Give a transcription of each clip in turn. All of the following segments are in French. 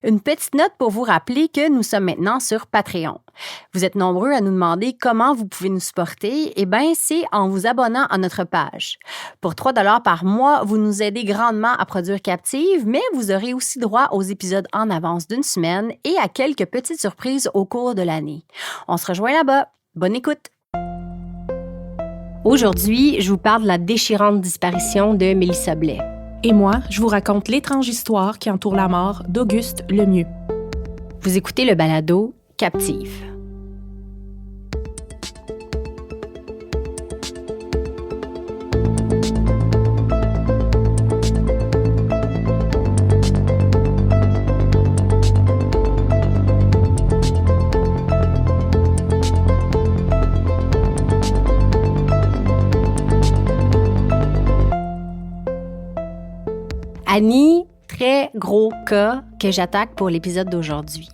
Une petite note pour vous rappeler que nous sommes maintenant sur Patreon. Vous êtes nombreux à nous demander comment vous pouvez nous supporter. Eh bien, c'est en vous abonnant à notre page. Pour 3 $ par mois, vous nous aidez grandement à produire Captive, mais vous aurez aussi droit aux épisodes en avance d'une semaine et à quelques petites surprises au cours de l'année. On se rejoint là-bas. Bonne écoute! Aujourd'hui, je vous parle de la déchirante disparition de Mélissa Blais. Et moi, je vous raconte l'étrange histoire qui entoure la mort d'Auguste Lemieux. Vous écoutez le balado Captive. Annie, très gros cas que j'attaque pour l'épisode d'aujourd'hui.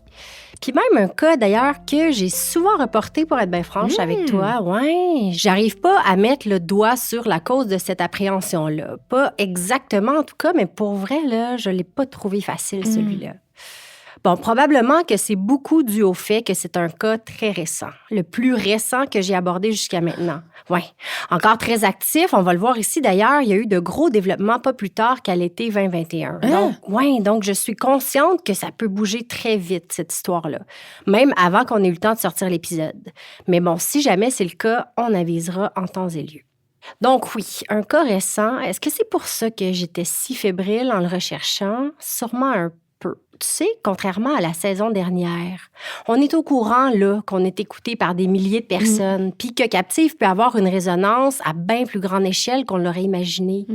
Puis même un cas, d'ailleurs, que j'ai souvent reporté, pour être bien franche avec toi. Ouais, j'arrive pas à mettre le doigt sur la cause de cette appréhension-là. Pas exactement, en tout cas, mais pour vrai, là, je l'ai pas trouvé facile, celui-là. Bon, probablement que c'est beaucoup dû au fait que c'est un cas très récent. Le plus récent que j'ai abordé jusqu'à maintenant. Oui, encore très actif. On va le voir ici, d'ailleurs. Il y a eu de gros développements pas plus tard qu'à l'été 2021. Donc, je suis consciente que ça peut bouger très vite, cette histoire-là. Même avant qu'on ait eu le temps de sortir l'épisode. Mais bon, si jamais c'est le cas, on avisera en temps et lieu. Donc oui, un cas récent. Est-ce que c'est pour ça que j'étais si fébrile en le recherchant? Sûrement un peu. Tu sais, contrairement à la saison dernière, on est au courant là qu'on est écouté par des milliers de personnes, puis que Captive peut avoir une résonance à bien plus grande échelle qu'on l'aurait imaginé.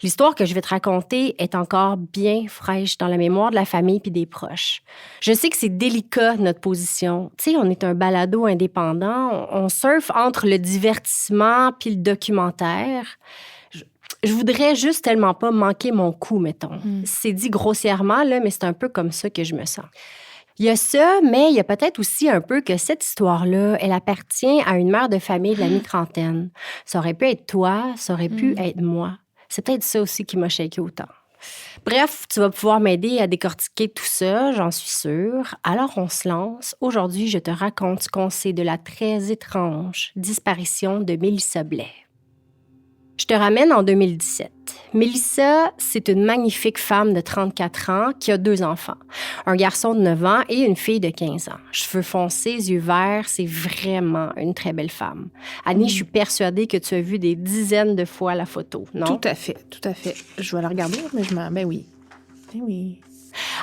L'histoire que je vais te raconter est encore bien fraîche dans la mémoire de la famille puis des proches. Je sais que c'est délicat, notre position. Tu sais, on est un balado indépendant, on surfe entre le divertissement puis le documentaire. Je voudrais juste tellement pas manquer mon coup, mettons. C'est dit grossièrement, là, mais c'est un peu comme ça que je me sens. Il y a ça, mais il y a peut-être aussi un peu que cette histoire-là, elle appartient à une mère de famille de la mi-trentaine. Ça aurait pu être toi, ça aurait pu être moi. C'est peut-être ça aussi qui m'a shaké autant. Bref, tu vas pouvoir m'aider à décortiquer tout ça, j'en suis sûre. Alors, on se lance. Aujourd'hui, je te raconte ce qu'on sait de la très étrange disparition de Mélissa Blais. Je te ramène en 2017. Mélissa, c'est une magnifique femme de 34 ans qui a 2 enfants. Un garçon de 9 ans et une fille de 15 ans. Cheveux foncés, yeux verts, c'est vraiment une très belle femme. Annie, je suis persuadée que tu as vu des dizaines de fois la photo, non? Tout à fait. Je vais la regarder, mais Ben oui.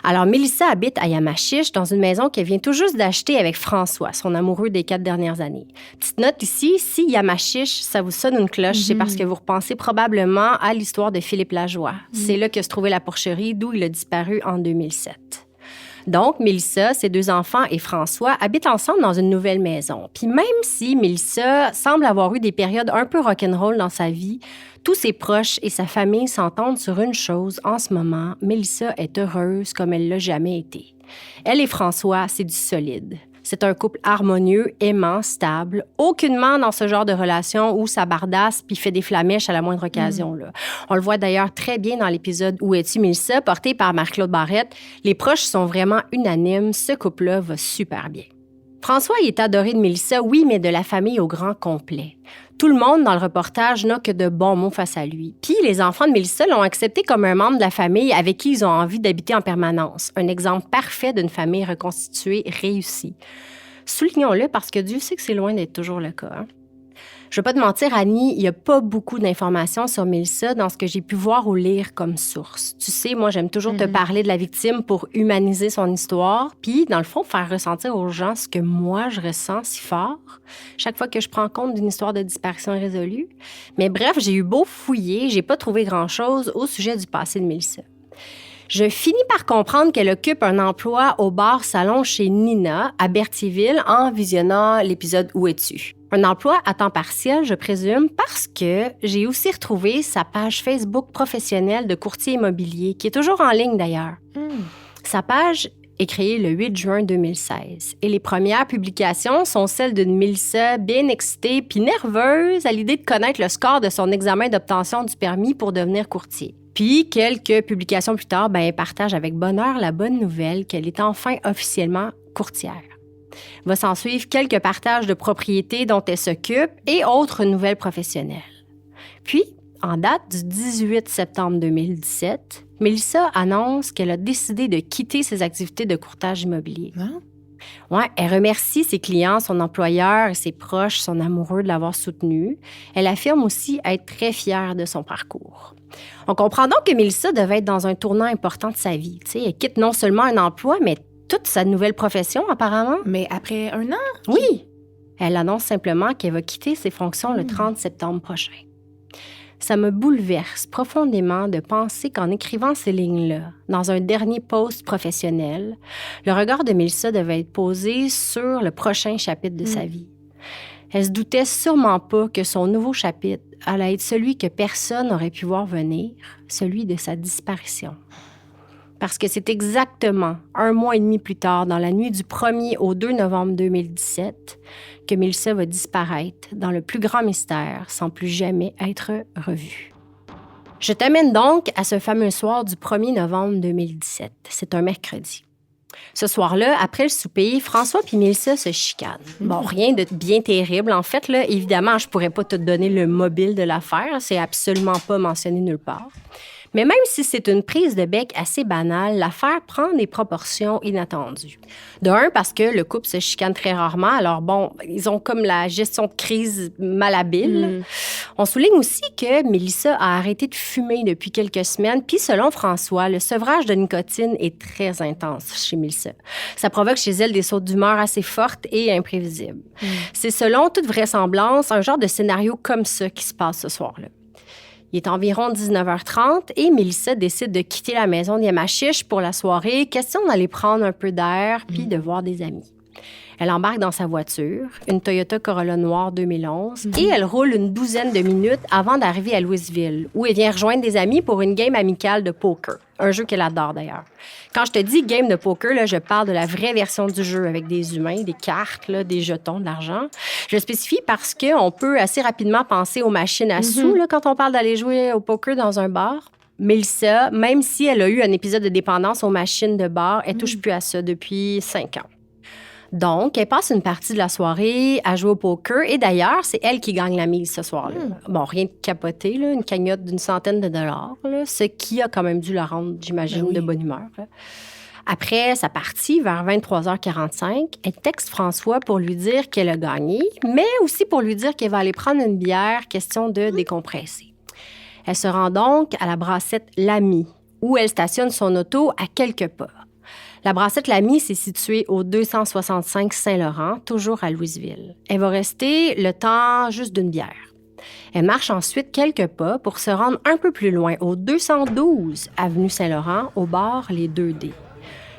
Alors, Mélissa habite à Yamachiche, dans une maison qu'elle vient tout juste d'acheter avec François, son amoureux des 4 dernières années. Petite note ici, si Yamachiche, ça vous sonne une cloche, c'est parce que vous repensez probablement à l'histoire de Philippe Lajoie. C'est là que se trouvait la porcherie, d'où il a disparu en 2007. Donc, Mélissa, ses 2 enfants et François habitent ensemble dans une nouvelle maison. Puis même si Mélissa semble avoir eu des périodes un peu rock'n'roll dans sa vie, tous ses proches et sa famille s'entendent sur une chose. En ce moment, Mélissa est heureuse comme elle l'a jamais été. Elle et François, c'est du solide. C'est un couple harmonieux, aimant, stable. Aucunement dans ce genre de relation où ça bardasse puis fait des flamèches à la moindre occasion. Là. On le voit d'ailleurs très bien dans l'épisode Où es-tu, Mélissa, porté par Marc-Claude Barrette. Les proches sont vraiment unanimes. Ce couple-là va super bien. François, il est adoré de Mélissa, oui, mais de la famille au grand complet. Tout le monde dans le reportage n'a que de bons mots face à lui. Puis les enfants de Mélissa l'ont accepté comme un membre de la famille avec qui ils ont envie d'habiter en permanence. Un exemple parfait d'une famille reconstituée réussie. Soulignons-le parce que Dieu sait que c'est loin d'être toujours le cas. Je vais pas te mentir, Annie, il y a pas beaucoup d'informations sur Mélissa dans ce que j'ai pu voir ou lire comme source. Tu sais, moi, j'aime toujours te parler de la victime pour humaniser son histoire, puis, dans le fond, faire ressentir aux gens ce que moi, je ressens si fort chaque fois que je prends compte d'une histoire de disparition irrésolue. Mais bref, j'ai eu beau fouiller, j'ai pas trouvé grand-chose au sujet du passé de Mélissa. Je finis par comprendre qu'elle occupe un emploi au bar-salon chez Nina, à Berthierville, en visionnant l'épisode Où es-tu? Un emploi à temps partiel, je présume, parce que j'ai aussi retrouvé sa page Facebook professionnelle de courtier immobilier, qui est toujours en ligne d'ailleurs. Sa page est créée le 8 juin 2016. Et les premières publications sont celles d'une Mélissa bien excitée puis nerveuse à l'idée de connaître le score de son examen d'obtention du permis pour devenir courtier. Puis, quelques publications plus tard, elle partage avec bonheur la bonne nouvelle qu'elle est enfin officiellement courtière. Va s'en suivre quelques partages de propriétés dont elle s'occupe et autres nouvelles professionnelles. Puis, en date du 18 septembre 2017, Mélissa annonce qu'elle a décidé de quitter ses activités de courtage immobilier. Hein? Ouais, elle remercie ses clients, son employeur et ses proches, son amoureux de l'avoir soutenue. Elle affirme aussi être très fière de son parcours. On comprend donc que Mélissa devait être dans un tournant important de sa vie. Tu sais, elle quitte non seulement un emploi, mais toute sa nouvelle profession, apparemment. Mais après 1 an? Oui! Elle annonce simplement qu'elle va quitter ses fonctions le 30 septembre prochain. Ça me bouleverse profondément de penser qu'en écrivant ces lignes-là, dans un dernier post professionnel, le regard de Mélissa devait être posé sur le prochain chapitre de sa vie. Elle se doutait sûrement pas que son nouveau chapitre allait être celui que personne n'aurait pu voir venir, celui de sa disparition. Parce que c'est exactement 1 mois et demi plus tard, dans la nuit du 1er au 2 novembre 2017, que Mélissa va disparaître dans le plus grand mystère sans plus jamais être revue. Je t'amène donc à ce fameux soir du 1er novembre 2017. C'est un mercredi. Ce soir-là, après le souper, François et Mélissa se chicanent. Bon, rien de bien terrible. En fait, là, évidemment, je pourrais pas te donner le mobile de l'affaire. C'est absolument pas mentionné nulle part. Mais même si c'est une prise de bec assez banale, l'affaire prend des proportions inattendues. De un, parce que le couple se chicane très rarement. Alors bon, ils ont comme la gestion de crise malhabile. On souligne aussi que Mélissa a arrêté de fumer depuis quelques semaines. Puis selon François, le sevrage de nicotine est très intense chez Mélissa. Ça provoque chez elle des sautes d'humeur assez fortes et imprévisibles. C'est selon toute vraisemblance un genre de scénario comme ça qui se passe ce soir-là. Il est environ 19h30 et Mélissa décide de quitter la maison d'Yamachiche pour la soirée, question d'aller prendre un peu d'air puis de voir des amis. Elle embarque dans sa voiture, une Toyota Corolla noire 2011, et elle roule une douzaine de minutes avant d'arriver à Louisville, où elle vient rejoindre des amis pour une game amicale de poker, un jeu qu'elle adore d'ailleurs. Quand je te dis game de poker, là, je parle de la vraie version du jeu avec des humains, des cartes, là, des jetons, de l'argent. Je le spécifie parce qu'on peut assez rapidement penser aux machines à sous là, quand on parle d'aller jouer au poker dans un bar. Mélissa, même si elle a eu un épisode de dépendance aux machines de bar, elle touche plus à ça depuis 5 ans. Donc, elle passe une partie de la soirée à jouer au poker. Et d'ailleurs, c'est elle qui gagne la mise ce soir-là. Bon, rien de capoté, là, une cagnotte d'une centaine de dollars, là, ce qui a quand même dû la rendre, j'imagine, de bonne humeur. Là. Après sa partie, vers 23h45, elle texte François pour lui dire qu'elle a gagné, mais aussi pour lui dire qu'elle va aller prendre une bière, question de décompresser. Elle se rend donc à la brassette L'Ami, où elle stationne son auto à quelques pas. La brassette L'Ami, c'est située au 265 Saint-Laurent, toujours à Louisville. Elle va rester le temps juste d'une bière. Elle marche ensuite quelques pas pour se rendre un peu plus loin, au 212 avenue Saint-Laurent, au bar Les 2D.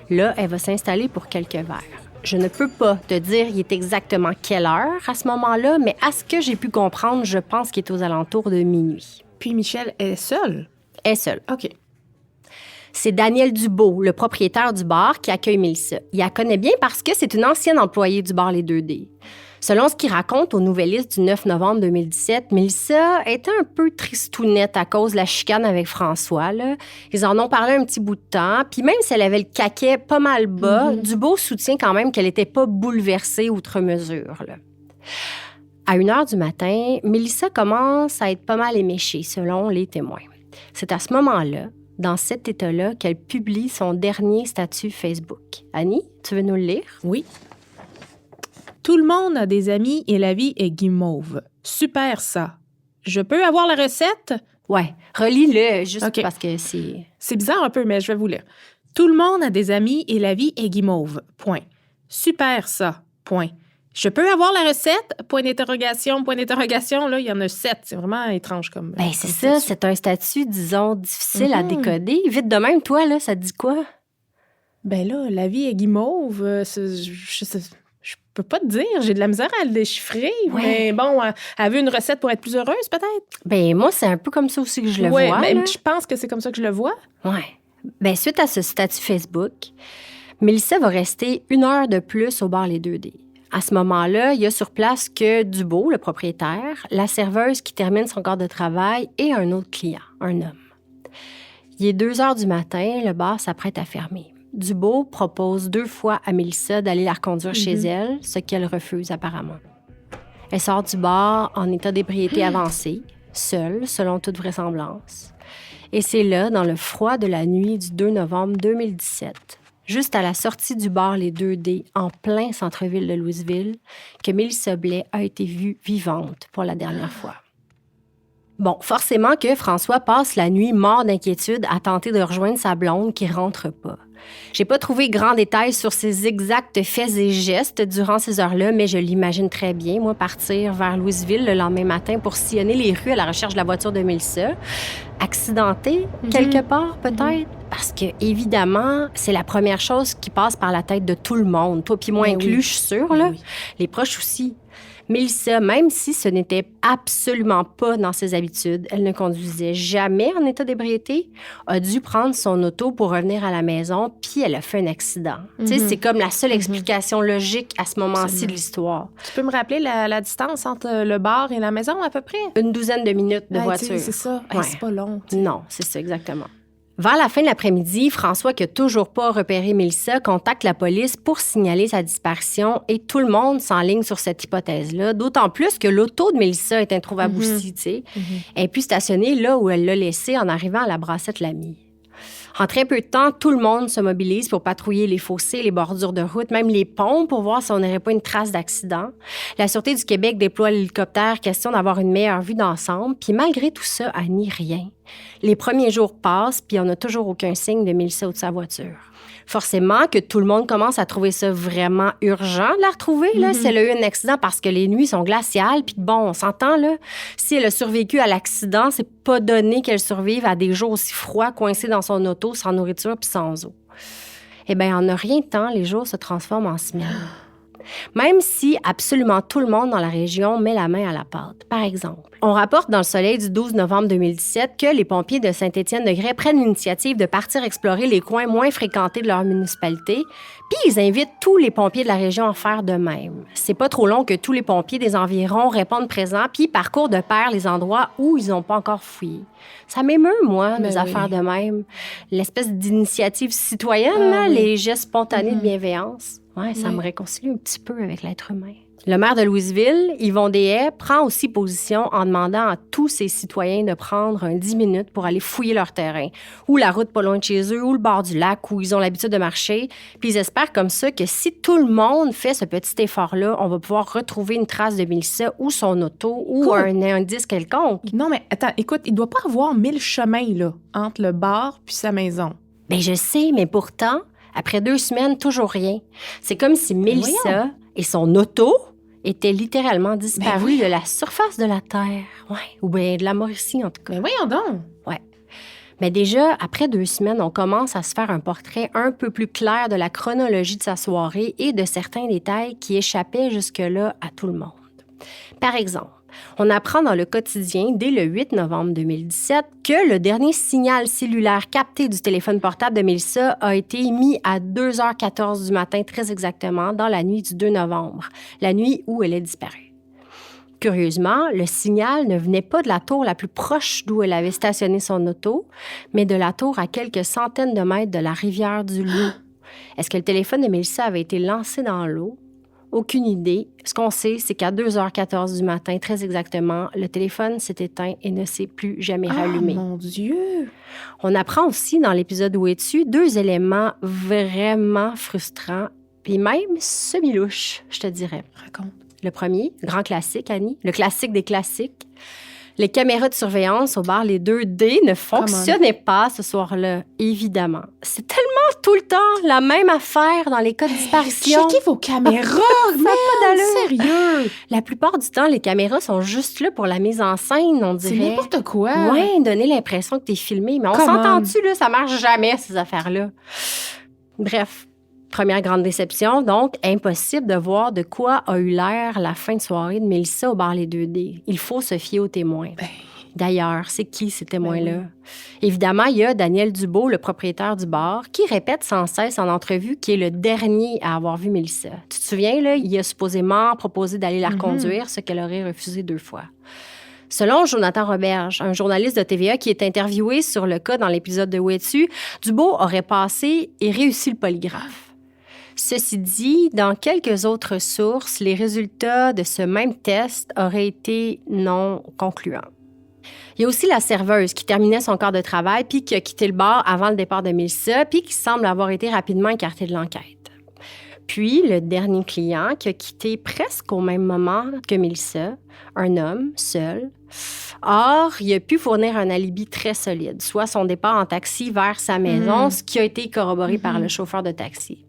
Là, elle va s'installer pour quelques verres. Je ne peux pas te dire il est exactement quelle heure à ce moment-là, mais à ce que j'ai pu comprendre, je pense qu'il est aux alentours de minuit. Puis Michel est seule? Elle est seule. OK. C'est Daniel Dubois, le propriétaire du bar, qui accueille Mélissa. Il la connaît bien parce que c'est une ancienne employée du bar Les 2D. Selon ce qu'il raconte au Nouvelliste du 9 novembre 2017, Mélissa était un peu tristounette à cause de la chicane avec François. Là. Ils en ont parlé un petit bout de temps. Puis même si elle avait le caquet pas mal bas, Dubois soutient quand même qu'elle n'était pas bouleversée outre mesure. Là. À 1h du matin, Mélissa commence à être pas mal éméchée, selon les témoins. C'est à ce moment-là, dans cet état-là, qu'elle publie son dernier statut Facebook. Annie, tu veux nous le lire? Oui. Tout le monde a des amis et la vie est guimauve. Super ça. Je peux avoir la recette? Ouais, relis-le juste OK. parce que c'est... C'est bizarre un peu, mais je vais vous lire. Tout le monde a des amis et la vie est guimauve. Point. Super ça. Point. Je peux avoir la recette? Point d'interrogation, point d'interrogation. Là, il y en a 7. C'est vraiment étrange comme... Ben c'est ça, c'est un statut, disons, difficile à décoder. Vite de même, toi, là, ça te dit quoi? Ben là, la vie est guimauve. Je peux pas te dire. J'ai de la misère à le déchiffrer. Ouais. Mais bon, elle veut une recette pour être plus heureuse, peut-être? Ben moi, c'est un peu comme ça aussi que je le Ouais, vois. mais là. je pense que c'est comme ça que je le vois. Ouais. Ben suite à ce statut Facebook, Mélissa va rester 1 heure de plus au bar Les 2D. À ce moment-là, il y a sur place que Dubois, le propriétaire, la serveuse qui termine son quart de travail et un autre client, un homme. Il est 2 heures du matin, le bar s'apprête à fermer. Dubois propose 2 fois à Mélissa d'aller la reconduire chez elle, ce qu'elle refuse apparemment. Elle sort du bar en état d'ébriété avancée, seule, selon toute vraisemblance. Et c'est là, dans le froid de la nuit du 2 novembre 2017, juste à la sortie du bar Les 2D, en plein centre-ville de Louisville, que Mélissa Blais a été vue vivante pour la dernière fois. Bon, forcément que François passe la nuit mort d'inquiétude à tenter de rejoindre sa blonde qui rentre pas. J'ai pas trouvé grand détail sur ses exacts faits et gestes durant ces heures-là, mais je l'imagine très bien, moi, partir vers Louisville le lendemain matin pour sillonner les rues à la recherche de la voiture de Mélissa. Accidentée, quelque part, peut-être? Parce que, évidemment, c'est la première chose qui passe par la tête de tout le monde. Toi puis moi inclus, je suis sûre, là. Oui. Les proches aussi. Mélissa, même si ce n'était absolument pas dans ses habitudes, elle ne conduisait jamais en état d'ébriété, a dû prendre son auto pour revenir à la maison, puis elle a fait un accident. Tu sais, c'est comme la seule explication logique à ce moment-ci de l'histoire. Tu peux me rappeler la distance entre le bar et la maison, à peu près? Une douzaine de minutes de voiture. C'est ça. Ouais. C'est pas long. Non, c'est ça, exactement. Vers la fin de l'après-midi, François, qui n'a toujours pas repéré Mélissa, contacte la police pour signaler sa disparition et tout le monde s'enligne sur cette hypothèse-là, d'autant plus que l'auto de Mélissa est introuvable aussi, tu sais. Elle est plus stationnée là où elle l'a laissée en arrivant à la Brassette Lamy. En très peu de temps, tout le monde se mobilise pour patrouiller les fossés, les bordures de route, même les ponts pour voir si on n'aurait pas une trace d'accident. La Sûreté du Québec déploie l'hélicoptère, question d'avoir une meilleure vue d'ensemble. Puis malgré tout ça, elle nie rien. Les premiers jours passent, puis on n'a toujours aucun signe de Mélissa ou de sa voiture. Forcément que tout le monde commence à trouver ça vraiment urgent de la retrouver, là, si elle a eu un accident, parce que les nuits sont glaciales. Puis bon, on s'entend, là, si elle a survécu à l'accident, c'est pas donné qu'elle survive à des jours aussi froids, coincée dans son auto, sans nourriture puis sans eau. Eh bien, en un rien de temps, les jours se transforment en semaines. Même si absolument tout le monde dans la région met la main à la pâte. Par exemple, on rapporte dans Le Soleil du 12 novembre 2017 que les pompiers de Saint-Étienne-de-Grès prennent l'initiative de partir explorer les coins moins fréquentés de leur municipalité, puis ils invitent tous les pompiers de la région à faire de même. C'est pas trop long que tous les pompiers des environs répondent présents puis parcourent de pair les endroits où ils n'ont pas encore fouillé. Ça m'émeut, moi, des affaires de même. L'espèce d'initiative citoyenne, les gestes spontanés de bienveillance. Ouais, ça me réconcilie un petit peu avec l'être humain. Le maire de Louisville, Yvon Deshaies, prend aussi position en demandant à tous ses citoyens de prendre 10 minutes pour aller fouiller leur terrain, ou la route pas loin de chez eux, ou le bord du lac où ils ont l'habitude de marcher. Puis ils espèrent comme ça que si tout le monde fait ce petit effort-là, on va pouvoir retrouver une trace de Mélissa ou son auto ou un indice quelconque. Non, mais attends, écoute, il doit pas avoir 1000 chemins, là, entre le bar puis sa maison. Bien, je sais, mais pourtant, après 2 semaines, toujours rien. C'est comme si Mélissa et son auto étaient littéralement disparus de la surface de la Terre. Ouais, ou bien de la Mauricie, en tout cas. Mais voyons donc! Ouais. Mais déjà, après 2 semaines, on commence à se faire un portrait un peu plus clair de la chronologie de sa soirée et de certains détails qui échappaient jusque-là à tout le monde. Par exemple, on apprend dans le quotidien, dès le 8 novembre 2017, que le dernier signal cellulaire capté du téléphone portable de Mélissa a été émis à 2h14 du matin, très exactement, dans la nuit du 2 novembre, la nuit où elle est disparue. Curieusement, le signal ne venait pas de la tour la plus proche d'où elle avait stationné son auto, mais de la tour à quelques centaines de mètres de la rivière du Loup. Est-ce que le téléphone de Mélissa avait été lancé dans l'eau? Aucune idée. Ce qu'on sait, c'est qu'à 2h14 du matin, très exactement, le téléphone s'est éteint et ne s'est plus jamais rallumé. Oh, mon Dieu! On apprend aussi dans l'épisode Où es-tu 2 éléments vraiment frustrants, puis même semi-louches, je te dirais. Raconte. Le premier, grand classique, Annie, le classique des classiques. Les caméras de surveillance au bar Les 2D ne fonctionnaient pas ce soir-là, évidemment. C'est tellement tout le temps la même affaire dans les cas de disparition. Checkez vos caméras, ça n'a pas d'allure. Sérieux? La plupart du temps, les caméras sont juste là pour la mise en scène, on dirait. C'est n'importe quoi. Ouais, donner l'impression que t'es filmé. Mais on s'entend-tu, là? Ça marche jamais, ces affaires-là. Bref. Première grande déception, donc impossible de voir de quoi a eu l'air la fin de soirée de Mélissa au bar Les 2D. Il faut se fier aux témoins. D'ailleurs, c'est qui ces témoins-là? Évidemment, il y a Daniel Dubois, le propriétaire du bar, qui répète sans cesse en entrevue qu'il est le dernier à avoir vu Mélissa. Tu te souviens, là, il a supposément proposé d'aller la reconduire, ce qu'elle aurait refusé 2 fois. Selon Jonathan Roberge, un journaliste de TVA qui est interviewé sur le cas dans l'épisode de Où es-tu, Dubois aurait passé et réussi le polygraphe. Ceci dit, dans quelques autres sources, les résultats de ce même test auraient été non concluants. Il y a aussi la serveuse qui terminait son quart de travail puis qui a quitté le bar avant le départ de Mélissa puis qui semble avoir été rapidement écartée de l'enquête. Puis, le dernier client qui a quitté presque au même moment que Mélissa, un homme, seul. Or, il a pu fournir un alibi très solide, soit son départ en taxi vers sa maison, ce qui a été corroboré par le chauffeur de taxi.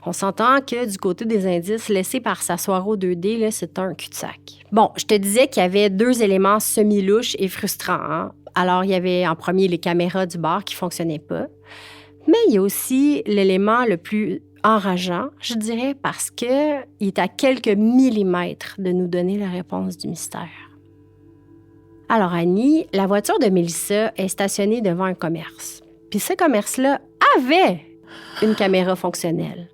On s'entend que du côté des indices laissés par sa soirée au 2D, là, c'est un cul-de-sac. Bon, je te disais qu'il y avait 2 éléments semi-louches et frustrants. Hein? Alors, il y avait en premier les caméras du bar qui ne fonctionnaient pas. Mais il y a aussi l'élément le plus enrageant, je dirais, parce qu'il est à quelques millimètres de nous donner la réponse du mystère. Alors, Annie, la voiture de Mélissa est stationnée devant un commerce. Puis ce commerce-là avait une caméra fonctionnelle.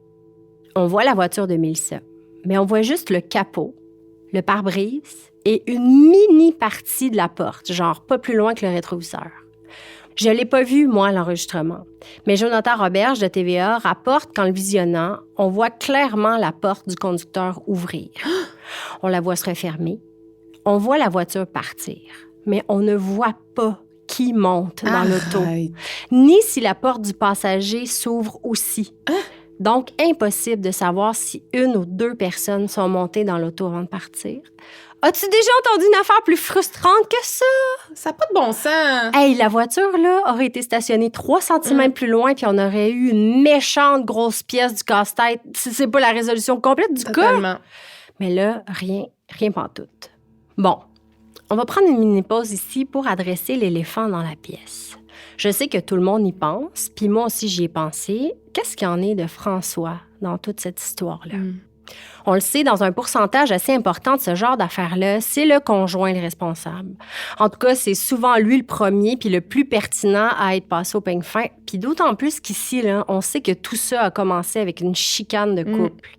On voit la voiture de Mélissa, mais on voit juste le capot, le pare-brise et une mini partie de la porte, genre pas plus loin que le rétroviseur. Je ne l'ai pas vu, moi, l'enregistrement. Mais Jonathan Roberge de TVA rapporte qu'en le visionnant, on voit clairement la porte du conducteur ouvrir. On la voit se refermer. On voit la voiture partir. Mais on ne voit pas qui monte dans l'auto, ni si la porte du passager s'ouvre aussi. Donc, impossible de savoir si 1 ou 2 personnes sont montées dans l'auto avant de partir. As-tu déjà entendu une affaire plus frustrante que ça? Ça n'a pas de bon sens. Hey, la voiture, là, aurait été stationnée 3 cm plus loin, puis on aurait eu une méchante grosse pièce du casse-tête. C'est pas la résolution complète du cas. Mais là, rien pantoute. Bon, on va prendre une mini-pause ici pour adresser l'éléphant dans la pièce. Je sais que tout le monde y pense, puis moi aussi j'y ai pensé. Qu'est-ce qu'il y en est de François dans toute cette histoire-là? On le sait, dans un pourcentage assez important de ce genre d'affaires-là, c'est le conjoint le responsable. En tout cas, c'est souvent lui le premier puis le plus pertinent à être passé au peigne fin. Puis d'autant plus qu'ici, là, on sait que tout ça a commencé avec une chicane de couple.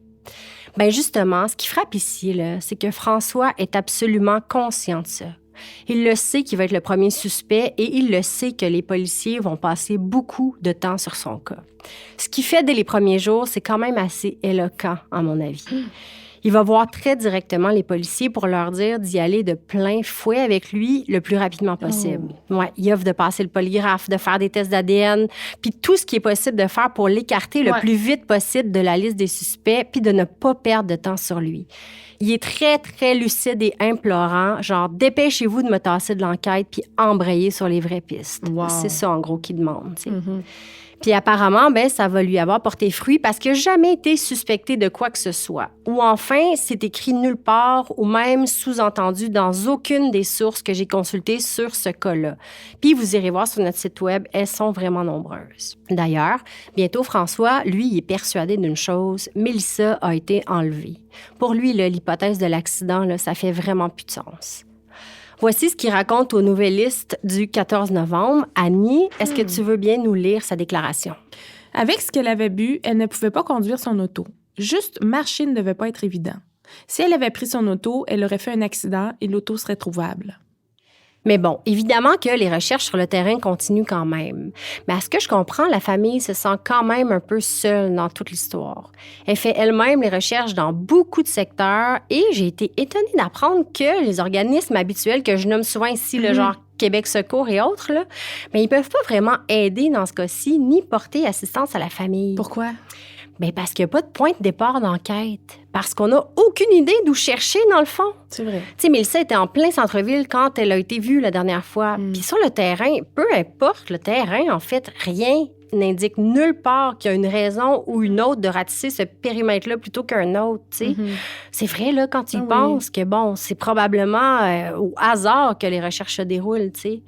Bien justement, ce qui frappe ici, là, c'est que François est absolument conscient de ça. Il le sait qu'il va être le premier suspect et il le sait que les policiers vont passer beaucoup de temps sur son cas. Ce qu'il fait dès les premiers jours, c'est quand même assez éloquent, à mon avis. Il va voir très directement les policiers pour leur dire d'y aller de plein fouet avec lui le plus rapidement possible. Ouais, il offre de passer le polygraphe, de faire des tests d'ADN, puis tout ce qui est possible de faire pour l'écarter le plus vite possible de la liste des suspects, puis de ne pas perdre de temps sur lui. Il est très, très lucide et implorant, genre « dépêchez-vous de me tasser de l'enquête puis embrayer sur les vraies pistes ». C'est ça, en gros, qu'il demande. Puis apparemment, ben, ça va lui avoir porté fruit parce qu'il n'a jamais été suspecté de quoi que ce soit. Ou enfin, c'est écrit nulle part ou même sous-entendu dans aucune des sources que j'ai consultées sur ce cas-là. Puis vous irez voir sur notre site web, elles sont vraiment nombreuses. D'ailleurs, bientôt François, lui, il est persuadé d'une chose, Mélissa a été enlevée. Pour lui, là, l'hypothèse de l'accident, là, ça fait vraiment plus de sens. Voici ce qu'il raconte aux Nouvellistes du 14 novembre. Annie, est-ce que tu veux bien nous lire sa déclaration? Avec ce qu'elle avait bu, elle ne pouvait pas conduire son auto. Juste marcher ne devait pas être évident. Si elle avait pris son auto, elle aurait fait un accident et l'auto serait trouvable. Mais bon, évidemment que les recherches sur le terrain continuent quand même. Mais à ce que je comprends, la famille se sent quand même un peu seule dans toute l'histoire. Elle fait elle-même les recherches dans beaucoup de secteurs et j'ai été étonnée d'apprendre que les organismes habituels que je nomme souvent ici, le genre Québec Secours et autres, là, mais ils peuvent pas vraiment aider dans ce cas-ci ni porter assistance à la famille. Pourquoi? Bien, parce qu'il n'y a pas de point de départ d'enquête. Parce qu'on n'a aucune idée d'où chercher, dans le fond. C'est vrai. Tu sais, Mélissa était en plein centre-ville quand elle a été vue la dernière fois. Puis sur le terrain, peu importe le terrain, en fait, rien n'indique nulle part qu'il y a une raison ou une autre de ratisser ce périmètre-là plutôt qu'un autre, tu sais. C'est vrai, là, quand tu y penses que, bon, c'est probablement au hasard que les recherches se déroulent, tu sais.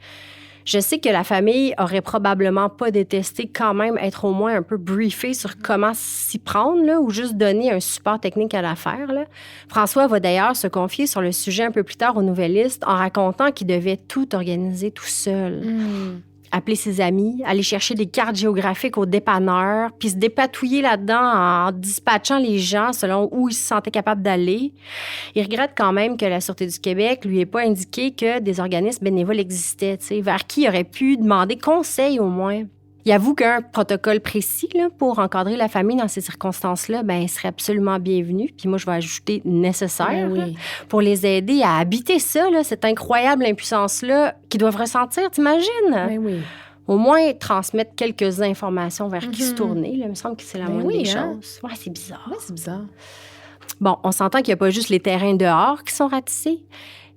Je sais que la famille aurait probablement pas détesté quand même être au moins un peu briefée sur comment s'y prendre, là, ou juste donner un support technique à l'affaire, là. François va d'ailleurs se confier sur le sujet un peu plus tard aux Nouvellistes en racontant qu'il devait tout organiser tout seul. appeler ses amis, aller chercher des cartes géographiques au dépanneur, puis se dépatouiller là-dedans en dispatchant les gens selon où il se sentait capable d'aller. Il regrette quand même que la Sûreté du Québec lui ait pas indiqué que des organismes bénévoles existaient, vers qui il aurait pu demander conseil au moins. Il avoue qu'un protocole précis là, pour encadrer la famille dans ces circonstances-là, serait absolument bienvenu. Puis moi, je vais ajouter nécessaire pour les aider à habiter ça, là, cette incroyable impuissance-là qu'ils doivent ressentir, t'imagines? Ben oui. Au moins, transmettre quelques informations vers qui se tourner. Là, il me semble que c'est la moindre des choses. Ouais, c'est bizarre. Ouais, c'est bizarre. Bon, on s'entend qu'il n'y a pas juste les terrains dehors qui sont ratissés.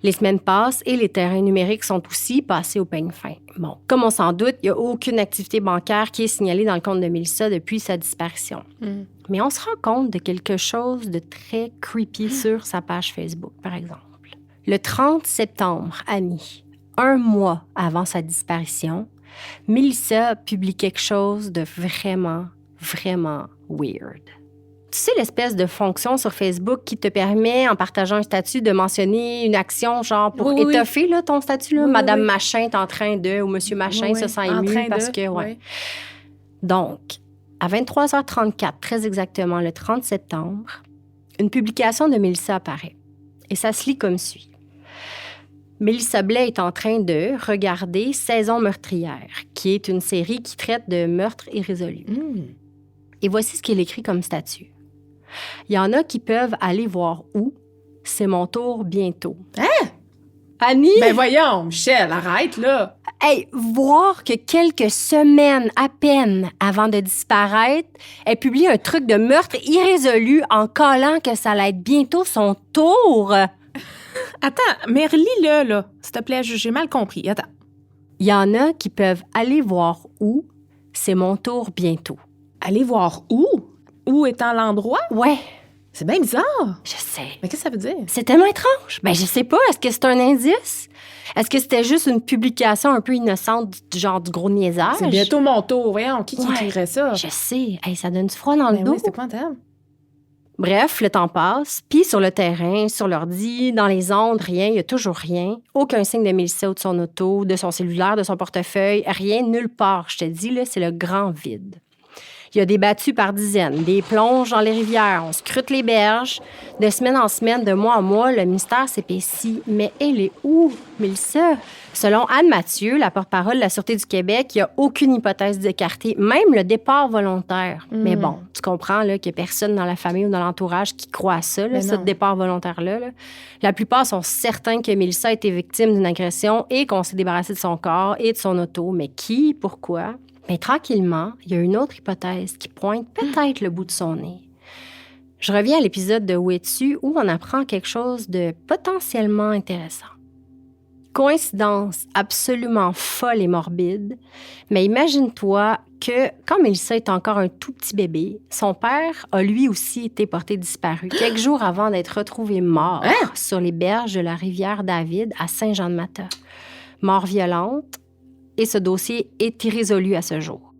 Les semaines passent et les terrains numériques sont aussi passés au peigne fin. Bon, comme on s'en doute, il n'y a aucune activité bancaire qui est signalée dans le compte de Mélissa depuis sa disparition. Mais on se rend compte de quelque chose de très creepy sur sa page Facebook, par exemple. Le 30 septembre, Annie, 1 mois avant sa disparition, Mélissa publie quelque chose de vraiment, vraiment weird. Tu sais, l'espèce de fonction sur Facebook qui te permet, en partageant un statut, de mentionner une action, genre pour étoffer là, ton statut, là. Madame Machin est en train de, ou Monsieur Machin se sent ému parce que, Donc, à 23h34, très exactement, le 30 septembre, une publication de Mélissa apparaît. Et ça se lit comme suit. Mélissa Blais est en train de regarder Saison meurtrière, qui est une série qui traite de meurtres irrésolus. Et voici ce qu'il écrit comme statut. Il y en a qui peuvent aller voir où. C'est mon tour bientôt. Hein? Annie? Ben voyons, Michel, arrête, là. Hey, voir que quelques semaines à peine avant de disparaître, elle publie un truc de meurtre irrésolu en collant que ça allait être bientôt son tour. Attends, mais relis-le, là. S'il te plaît, j'ai mal compris. Attends. Il y en a qui peuvent aller voir où. C'est mon tour bientôt. Aller voir où? Où étant l'endroit? Ouais. C'est bien bizarre. Je sais. Mais qu'est-ce que ça veut dire? C'est tellement étrange. Je sais pas. Est-ce que c'est un indice? Est-ce que c'était juste une publication un peu innocente du genre du gros niaisage? C'est bientôt mon tour. Voyons, qui écrirait ça? Je sais. Hey, ça donne du froid dans le dos. Oui, c'est épouvantable. Bref, le temps passe, puis sur le terrain, sur l'ordi, dans les ondes, rien, il n'y a toujours rien. Aucun signe de Mélissa ou de son auto, de son cellulaire, de son portefeuille, rien, nulle part. Je te dis, là, c'est le grand vide. Il y a des battues par dizaines, des plonges dans les rivières, on scrute les berges. De semaine en semaine, de mois en mois, le mystère s'épaissit. Mais elle est où, Mélissa? Selon Anne Mathieu, la porte-parole de la Sûreté du Québec, il n'y a aucune hypothèse d'écarter, même le départ volontaire. Mais bon, tu comprends là, qu'il n'y a personne dans la famille ou dans l'entourage qui croit à ça, là, ce départ volontaire-là. Là. La plupart sont certains que Mélissa a été victime d'une agression et qu'on s'est débarrassé de son corps et de son auto. Mais qui? Pourquoi? Mais tranquillement, il y a une autre hypothèse qui pointe peut-être le bout de son nez. Je reviens à l'épisode de Où es-tu où on apprend quelque chose de potentiellement intéressant. Coïncidence absolument folle et morbide, mais imagine-toi que quand Mélissa est encore un tout petit bébé, son père a lui aussi été porté disparu quelques jours avant d'être retrouvé mort sur les berges de la rivière David à Saint-Jean-de-Mata. Mort violente. Et ce dossier est irrésolu à ce jour.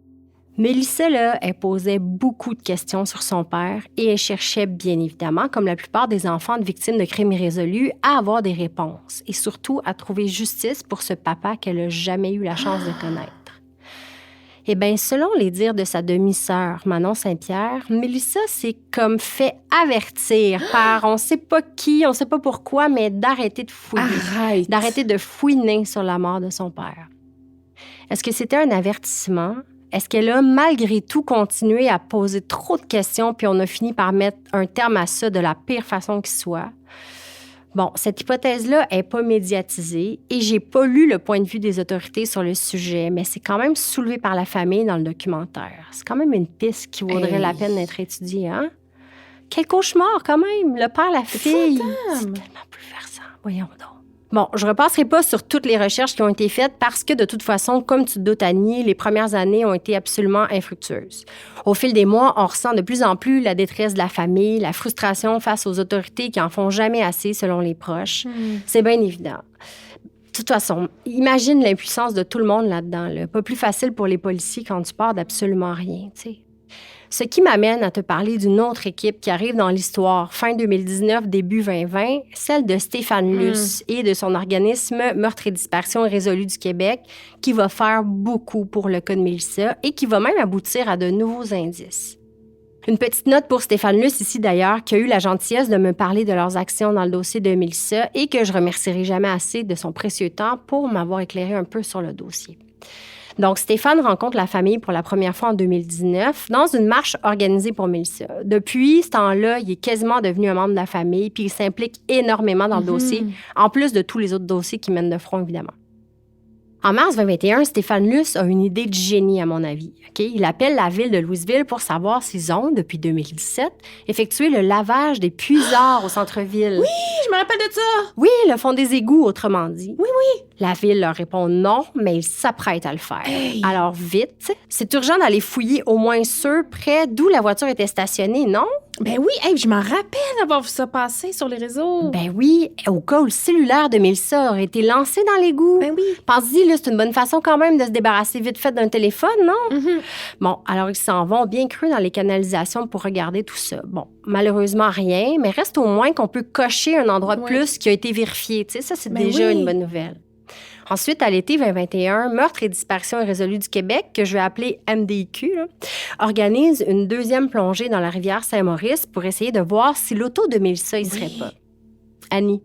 Mélissa, là, elle posait beaucoup de questions sur son père et elle cherchait bien évidemment, comme la plupart des enfants de victimes de crimes irrésolus, à avoir des réponses et surtout à trouver justice pour ce papa qu'elle n'a jamais eu la chance de connaître. Eh bien, selon les dires de sa demi-sœur, Manon Saint-Pierre, Mélissa s'est comme fait avertir par on ne sait pas qui, on ne sait pas pourquoi, mais d'arrêter de fouiller, d'arrêter de fouiner sur la mort de son père. Est-ce que c'était un avertissement? Est-ce qu'elle a malgré tout continué à poser trop de questions puis on a fini par mettre un terme à ça de la pire façon qui soit? Bon, cette hypothèse-là n'est pas médiatisée et j'ai pas lu le point de vue des autorités sur le sujet, mais c'est quand même soulevé par la famille dans le documentaire. C'est quand même une piste qui vaudrait la peine d'être étudiée, hein? Quel cauchemar quand même! Le père, la fille! C'est tellement bouleversant. Voyons donc. Bon, je ne repasserai pas sur toutes les recherches qui ont été faites parce que, de toute façon, comme tu te doutes, Annie, les premières années ont été absolument infructueuses. Au fil des mois, on ressent de plus en plus la détresse de la famille, la frustration face aux autorités qui en font jamais assez, selon les proches. C'est bien évident. De toute façon, imagine l'impuissance de tout le monde là-dedans. Là. Pas plus facile pour les policiers quand tu pars d'absolument rien, tu sais. Ce qui m'amène à te parler d'une autre équipe qui arrive dans l'histoire, fin 2019, début 2020, celle de Stéphane Luce et de son organisme Meurtres et disparitions irrésolues du Québec, qui va faire beaucoup pour le cas de Mélissa et qui va même aboutir à de nouveaux indices. Une petite note pour Stéphane Luce ici d'ailleurs, qui a eu la gentillesse de me parler de leurs actions dans le dossier de Mélissa et que je remercierai jamais assez de son précieux temps pour m'avoir éclairé un peu sur le dossier. Donc, Stéphane rencontre la famille pour la première fois en 2019 dans une marche organisée pour Mélissa. Depuis ce temps-là, il est quasiment devenu un membre de la famille puis il s'implique énormément dans le dossier, en plus de tous les autres dossiers qui mènent de front, évidemment. En mars 2021, Stéphane Luce a une idée de génie, à mon avis. Okay? Il appelle la ville de Louisville pour savoir s'ils ont, depuis 2017, effectué le lavage des puisards au centre-ville. Oui, je me rappelle de ça! Oui, le fond des égouts, autrement dit. Oui, oui. La ville leur répond non, mais ils s'apprêtent à le faire. Hey. Alors vite, c'est urgent d'aller fouiller au moins ceux près d'où la voiture était stationnée, non? Ben oui, hey, je m'en rappelle avoir vu ça passer sur les réseaux. Ben oui, au cas où le cellulaire de Mélissa aurait été lancé dans l'égout. Ben oui. Pense-y, là, c'est une bonne façon quand même de se débarrasser vite fait d'un téléphone, non? Bon, alors ils s'en vont bien creux dans les canalisations pour regarder tout ça. Bon, malheureusement rien, mais reste au moins qu'on peut cocher un endroit de plus qui a été vérifié. Tu sais, ça, c'est déjà une bonne nouvelle. Ensuite, à l'été 2021, Meurtres et disparitions irrésolues du Québec, que je vais appeler MDIQ, organise une deuxième plongée dans la rivière Saint-Maurice pour essayer de voir si l'auto de Mélissa y serait pas. Annie,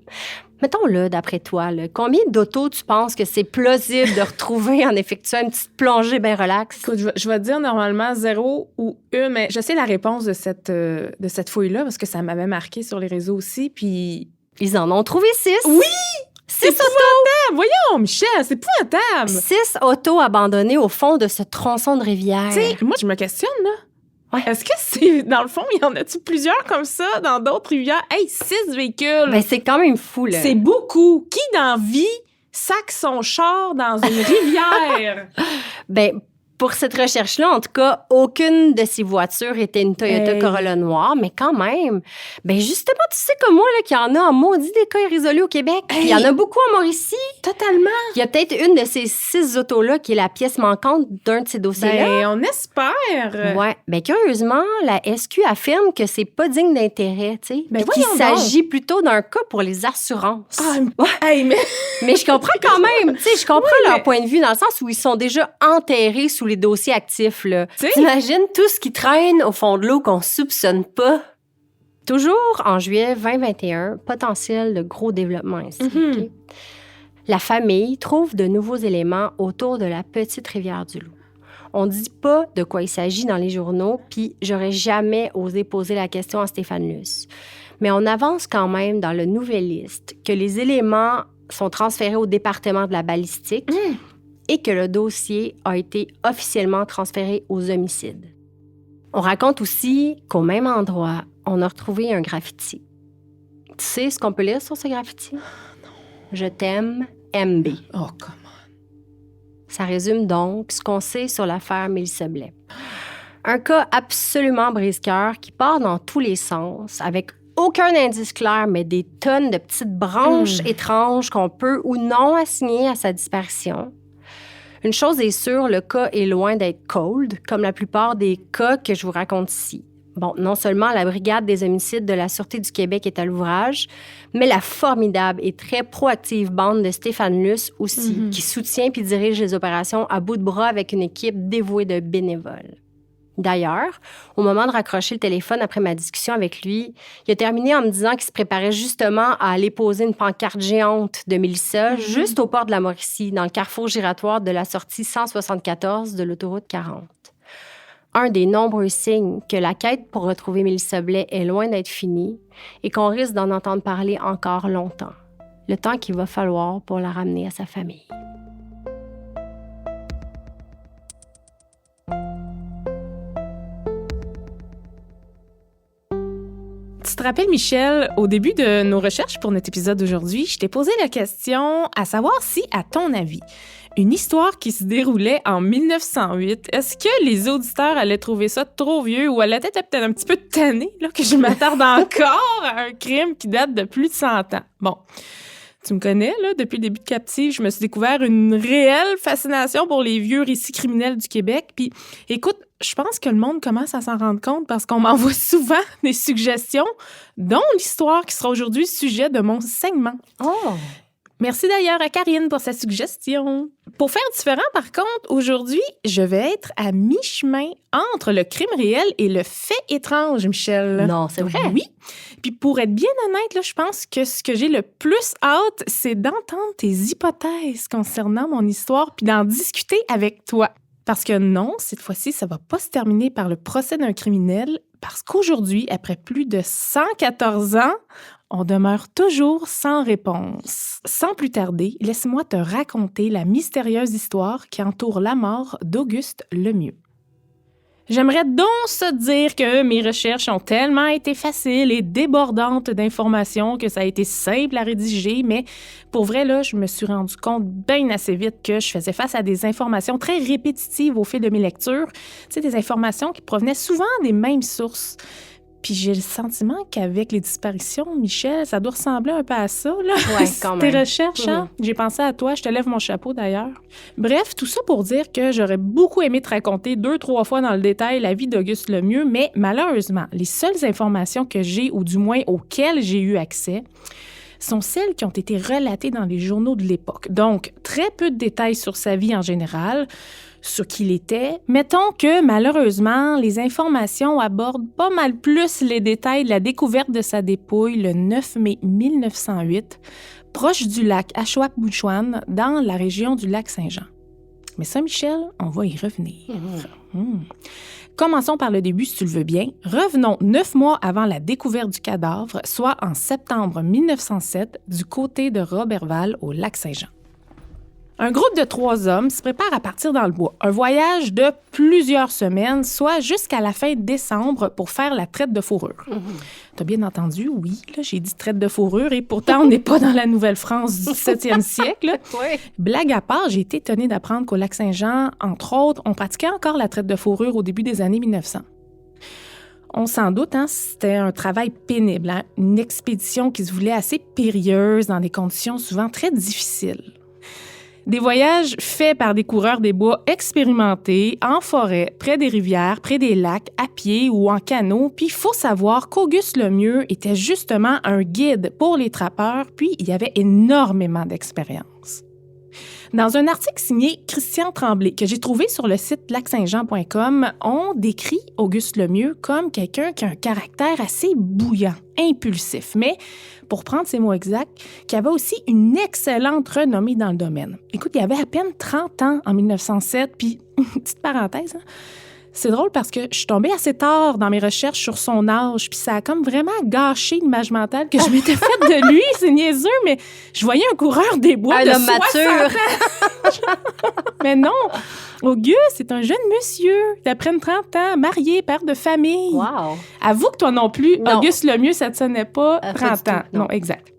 mettons-le, d'après toi, combien d'autos tu penses que c'est plausible de retrouver en effectuant une petite plongée bien relaxe? Écoute, je vais te dire normalement 0 ou 1, mais je sais la réponse de cette fouille-là parce que ça m'avait marqué sur les réseaux aussi, puis... Ils en ont trouvé 6. Oui! 6 autos! Voyons, Michel, c'est épouvantable! 6 autos abandonnées au fond de ce tronçon de rivière. Tu sais, moi, je me questionne, là. Ouais. Est-ce que c'est, dans le fond, il y en a-tu plusieurs comme ça dans d'autres rivières? Hey, 6 véhicules! Ben, c'est quand même fou, là. C'est beaucoup. Qui, dans vie, sac son char dans une rivière? Ben, pour cette recherche-là, en tout cas, aucune de ces voitures était une Toyota Corolla noire, mais quand même, ben justement, tu sais comme moi là, qu'il y en a en maudit des cas irrésolus au Québec. Il y en a beaucoup en Mauricie. Totalement. Il y a peut-être une de ces 6 autos-là qui est la pièce manquante d'un de ces dossiers-là. Ben, on espère. Ouais. Ben, curieusement, la SQ affirme que c'est pas digne d'intérêt, tu sais. Ben, qu'il s'agit plutôt d'un cas pour les assurances. Hey, mais je comprends quand même, tu sais, je comprends leur point de vue dans le sens où ils sont déjà enterrés sous les dossiers actifs, là. T'imagines tout ce qui traîne au fond de l'eau qu'on soupçonne pas? Toujours en juillet 2021, potentiel de gros développement ici. Okay? La famille trouve de nouveaux éléments autour de la petite rivière du Loup. On dit pas de quoi il s'agit dans les journaux, puis j'aurais jamais osé poser la question à Stéphane Luce. Mais on avance quand même dans le Nouvelliste que les éléments sont transférés au département de la balistique et que le dossier a été officiellement transféré aux homicides. On raconte aussi qu'au même endroit, on a retrouvé un graffiti. Tu sais ce qu'on peut lire sur ce graffiti? Non. Je t'aime, MB. Oh, come on. Ça résume donc ce qu'on sait sur l'affaire Mélissa Blais. Un cas absolument brise-cœur qui part dans tous les sens, avec aucun indice clair, mais des tonnes de petites branches étranges qu'on peut ou non assigner à sa disparition. Une chose est sûre, le cas est loin d'être cold, comme la plupart des cas que je vous raconte ici. Bon, non seulement la Brigade des homicides de la Sûreté du Québec est à l'ouvrage, mais la formidable et très proactive bande de Stéphane Luce aussi, qui soutient puis dirige les opérations à bout de bras avec une équipe dévouée de bénévoles. D'ailleurs, au moment de raccrocher le téléphone après ma discussion avec lui, il a terminé en me disant qu'il se préparait justement à aller poser une pancarte géante de Mélissa juste au port de la Mauricie, dans le carrefour giratoire de la sortie 174 de l'autoroute 40. Un des nombreux signes que la quête pour retrouver Mélissa Blais est loin d'être finie et qu'on risque d'en entendre parler encore longtemps. Le temps qu'il va falloir pour la ramener à sa famille. Tu te rappelles, Michel, au début de nos recherches pour notre épisode d'aujourd'hui, je t'ai posé la question à savoir si, à ton avis, une histoire qui se déroulait en 1908, est-ce que les auditeurs allaient trouver ça trop vieux ou allaient être peut-être un petit peu tannés là, que je m'attarde encore à un crime qui date de plus de 100 ans? Bon, Tu me connais, là, depuis le début de Captive, je me suis découvert une réelle fascination pour les vieux récits criminels du Québec. Puis, écoute, je pense que le monde commence à s'en rendre compte parce qu'on m'envoie souvent des suggestions, dont l'histoire qui sera aujourd'hui sujet de mon segment. Oh! Merci d'ailleurs à Karine pour sa suggestion. Pour faire différent, par contre, aujourd'hui, je vais être à mi-chemin entre le crime réel et le fait étrange, Michel. Non, c'est vrai? Oui. Puis pour être bien honnête, là, je pense que ce que j'ai le plus hâte, c'est d'entendre tes hypothèses concernant mon histoire puis d'en discuter avec toi. Parce que non, cette fois-ci, ça va pas se terminer par le procès d'un criminel, parce qu'aujourd'hui, après plus de 114 ans, on demeure toujours sans réponse. Sans plus tarder, laisse-moi te raconter la mystérieuse histoire qui entoure la mort d'Auguste Lemieux. J'aimerais donc se dire que mes recherches ont tellement été faciles et débordantes d'informations que ça a été simple à rédiger, mais pour vrai, là, je me suis rendu compte bien assez vite que je faisais face à des informations très répétitives au fil de mes lectures. Tu sais, des informations qui provenaient souvent des mêmes sources. Puis j'ai le sentiment qu'avec les disparitions, Michel, ça doit ressembler un peu à ça, là. Ouais, quand même. Tes recherches, hein? J'ai pensé à toi, je te lève mon chapeau d'ailleurs. Bref, tout ça pour dire que j'aurais beaucoup aimé te raconter 2-3 fois dans le détail la vie d'Auguste Lemieux, mais malheureusement, les seules informations que j'ai, ou du moins auxquelles j'ai eu accès, sont celles qui ont été relatées dans les journaux de l'époque. Donc, très peu de détails sur sa vie en général, sur qui il était. Mettons que, malheureusement, les informations abordent pas mal plus les détails de la découverte de sa dépouille le 9 mai 1908, proche du lac Ashuapmushuan, dans la région du lac Saint-Jean. Mais ça, Michel, on va y revenir. Commençons par le début, si tu le veux bien. Revenons 9 mois avant la découverte du cadavre, soit en septembre 1907, du côté de Roberval, au lac Saint-Jean. Un groupe de 3 hommes se prépare à partir dans le bois. Un voyage de plusieurs semaines, soit jusqu'à la fin décembre, pour faire la traite de fourrure. T'as bien entendu, oui, là, j'ai dit traite de fourrure, et pourtant, on n'est pas dans la Nouvelle-France du 17e siècle. Oui. Blague à part, j'ai été étonnée d'apprendre qu'au lac Saint-Jean, entre autres, on pratiquait encore la traite de fourrure au début des années 1900. On s'en doute, hein, c'était un travail pénible, hein, une expédition qui se voulait assez périlleuse dans des conditions souvent très difficiles. Des voyages faits par des coureurs des bois expérimentés, en forêt, près des rivières, près des lacs, à pied ou en canot. Puis il faut savoir qu'Auguste Lemieux était justement un guide pour les trappeurs, puis il y avait énormément d'expérience. Dans un article signé Christian Tremblay, que j'ai trouvé sur le site lacsaintjean.com, on décrit Auguste Lemieux comme quelqu'un qui a un caractère assez bouillant, impulsif, mais, pour prendre ses mots exacts, qui avait aussi une excellente renommée dans le domaine. Écoute, il avait à peine 30 ans en 1907, puis, petite parenthèse, hein, c'est drôle parce que je suis tombée assez tard dans mes recherches sur son âge, puis ça a comme vraiment gâché l'image mentale que je m'étais faite de lui. C'est niaiseux, mais je voyais un coureur des bois de 60 mature. ans. Mais non, Auguste, c'est un jeune monsieur d'à peine 30 ans, marié, père de famille. Wow. Avoue que toi non plus, Non. Auguste Lemieux, ça ne te sonnait pas 30 pas ans. du tout, non. Non, exact.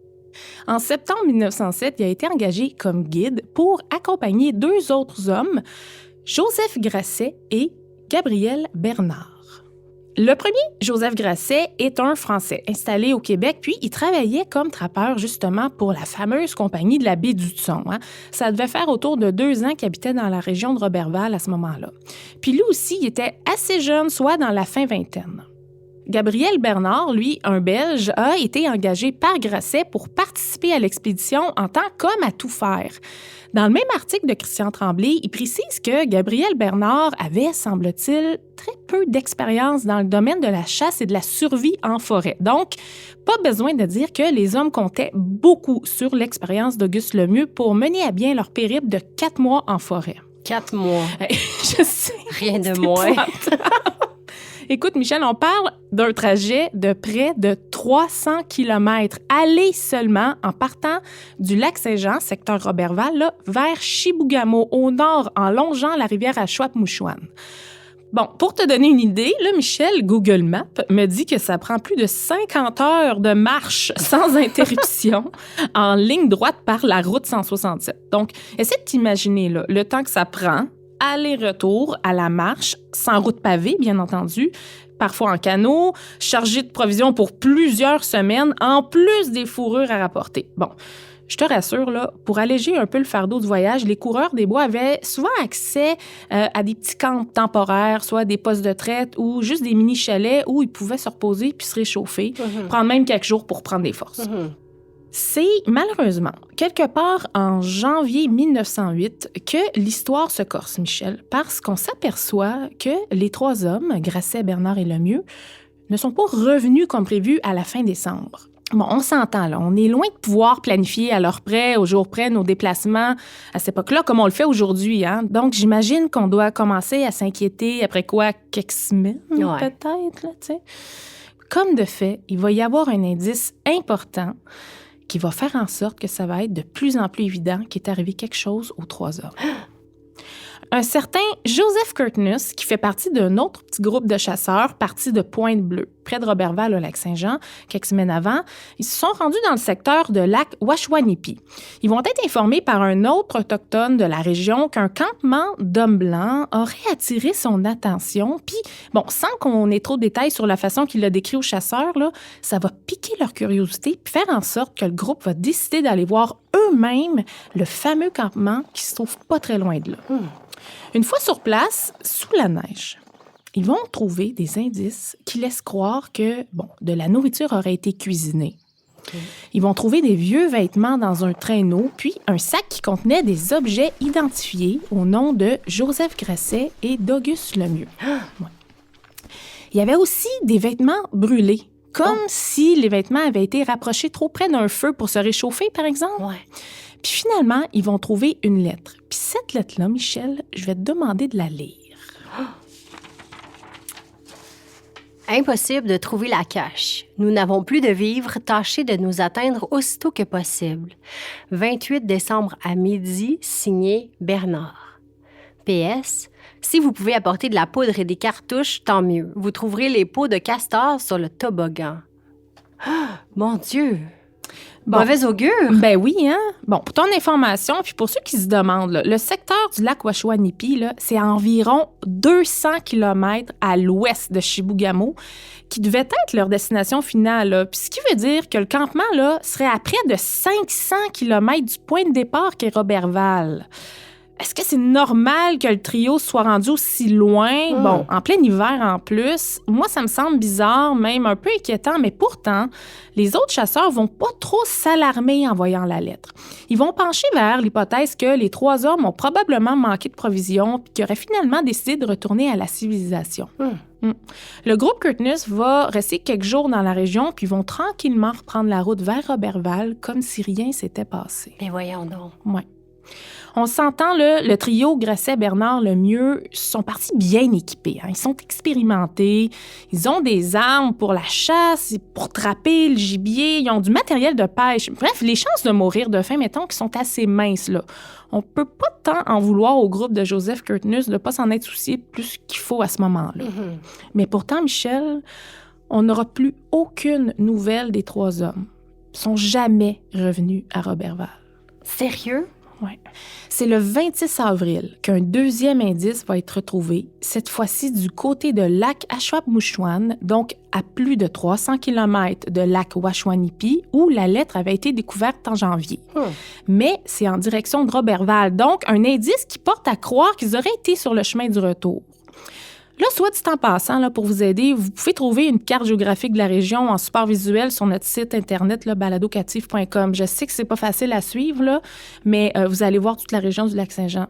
En septembre 1907, il a été engagé comme guide pour accompagner 2 autres hommes, Joseph Grasset et Gabriel Bernard. Le premier, Joseph Grasset, est un Français installé au Québec, puis il travaillait comme trappeur justement pour la fameuse compagnie de la baie du Thon. Hein. Ça devait faire autour de 2 ans qu'il habitait dans la région de Roberval à ce moment-là. Puis lui aussi, il était assez jeune, soit dans la fin vingtaine. Gabriel Bernard, lui, un Belge, a été engagé par Grasset pour participer à l'expédition en tant qu'homme à tout faire. Dans le même article de Christian Tremblay, il précise que Gabriel Bernard avait, semble-t-il, très peu d'expérience dans le domaine de la chasse et de la survie en forêt. Donc, pas besoin de dire que les hommes comptaient beaucoup sur l'expérience d'Auguste Lemieux pour mener à bien leur périple de 4 mois en forêt. 4 mois. Je sais. Rien de c'est moins. épouvantable. Écoute, Michel, on parle d'un trajet de près de 300 km, aller seulement en partant du lac Saint-Jean, secteur Roberval, là, vers Chibougamau, au nord, en longeant la rivière Ashuapmushuan. Bon, pour te donner une idée, là, Michel, Google Maps me dit que ça prend plus de 50 heures de marche sans interruption en ligne droite par la route 167. Donc, essaie de t'imaginer là, le temps que ça prend, aller-retour à la marche, sans route pavée, bien entendu, parfois en canot, chargé de provisions pour plusieurs semaines, en plus des fourrures à rapporter. Bon, Je te rassure, là, pour alléger un peu le fardeau du voyage, les coureurs des bois avaient souvent accès à des petits camps temporaires, soit des postes de traite ou juste des mini-chalets où ils pouvaient se reposer puis se réchauffer, prendre même quelques jours pour prendre des forces. C'est malheureusement quelque part en janvier 1908 que l'histoire se corse, Michel, parce qu'on s'aperçoit que les 3 hommes, Grasset, Bernard et Lemieux, ne sont pas revenus comme prévu à la fin décembre. Bon, on s'entend, là. On est loin de pouvoir planifier à l'heure près, au jour près, nos déplacements à cette époque-là, comme on le fait aujourd'hui, hein. Donc, j'imagine qu'on doit commencer à s'inquiéter après quoi? Quelques semaines, peut-être, là, tu sais. Comme de fait, il va y avoir un indice important qui va faire en sorte que ça va être de plus en plus évident qu'il est arrivé quelque chose aux 3 hommes. Un certain Joseph Curtnus, qui fait partie d'un autre petit groupe de chasseurs parti de Pointe-Bleue, près de Roberval, au Lac-Saint-Jean, quelques semaines avant, ils se sont rendus dans le secteur de lac Washwanipi. Ils vont être informés par un autre autochtone de la région qu'un campement d'hommes blancs aurait attiré son attention. Puis, bon, sans qu'on ait trop de détails sur la façon qu'il l'a décrit aux chasseurs, là, ça va piquer leur curiosité puis faire en sorte que le groupe va décider d'aller voir eux-mêmes le fameux campement qui se trouve pas très loin de là. Une fois sur place, sous la neige, ils vont trouver des indices qui laissent croire que, bon, de la nourriture aurait été cuisinée. Ils vont trouver des vieux vêtements dans un traîneau, puis un sac qui contenait des objets identifiés au nom de Joseph Grasset et d'Auguste Lemieux. Ouais. Il y avait aussi des vêtements brûlés, comme si les vêtements avaient été rapprochés trop près d'un feu pour se réchauffer, par exemple. Ouais. Puis finalement, ils vont trouver une lettre. Puis cette lettre-là, Michel, je vais te demander de la lire. Impossible de trouver la cache. Nous n'avons plus de vivres, tâchez de nous atteindre aussitôt que possible. 28 décembre à midi, signé Bernard. PS, si vous pouvez apporter de la poudre et des cartouches, tant mieux. Vous trouverez les peaux de castor sur le toboggan. Mon Dieu! Bon. Mauvais augure? Ben oui, hein? Bon, pour ton information, puis pour ceux qui se demandent, là, le secteur du lac Washwanipi, là, c'est à environ 200 km à l'ouest de Chibougamau, qui devait être leur destination finale. Là. Puis ce qui veut dire que le campement là, serait à près de 500 km du point de départ qu'est Roberval. Est-ce que c'est normal que le trio soit rendu aussi loin? Bon, en plein hiver en plus. Moi, ça me semble bizarre, même un peu inquiétant, mais pourtant, les autres chasseurs vont pas trop s'alarmer en voyant la lettre. Ils vont pencher vers l'hypothèse que les 3 hommes ont probablement manqué de provisions puis qu'ils auraient finalement décidé de retourner à la civilisation. Le groupe Curtnus va rester quelques jours dans la région puis vont tranquillement reprendre la route vers Roberval comme si rien s'était passé. Mais voyons donc. Ouais. On s'entend, là, le trio Grasset, Bernard, Lemieux sont partis bien équipés. Hein. Ils sont expérimentés, ils ont des armes pour la chasse, pour trapper le gibier, ils ont du matériel de pêche. Bref, les chances de mourir de faim, mettons, qui sont assez minces, là. On peut pas tant en vouloir au groupe de Joseph Curtnus de pas s'en être soucié plus qu'il faut à ce moment-là. Mais pourtant, Michel, on n'aura plus aucune nouvelle des 3 hommes. Ils sont jamais revenus à Roberval. Sérieux? Ouais. C'est le 26 avril qu'un deuxième indice va être retrouvé, cette fois-ci du côté de lac Ashwapmouchouane, donc à plus de 300 km de lac Washwanipi, où la lettre avait été découverte en janvier. Mais c'est en direction de Roberval, donc un indice qui porte à croire qu'ils auraient été sur le chemin du retour. Là, soit dit en passant, là, pour vous aider, vous pouvez trouver une carte géographique de la région en support visuel sur notre site internet, baladocatif.com. Je sais que c'est pas facile à suivre, là, mais vous allez voir toute la région du Lac-Saint-Jean.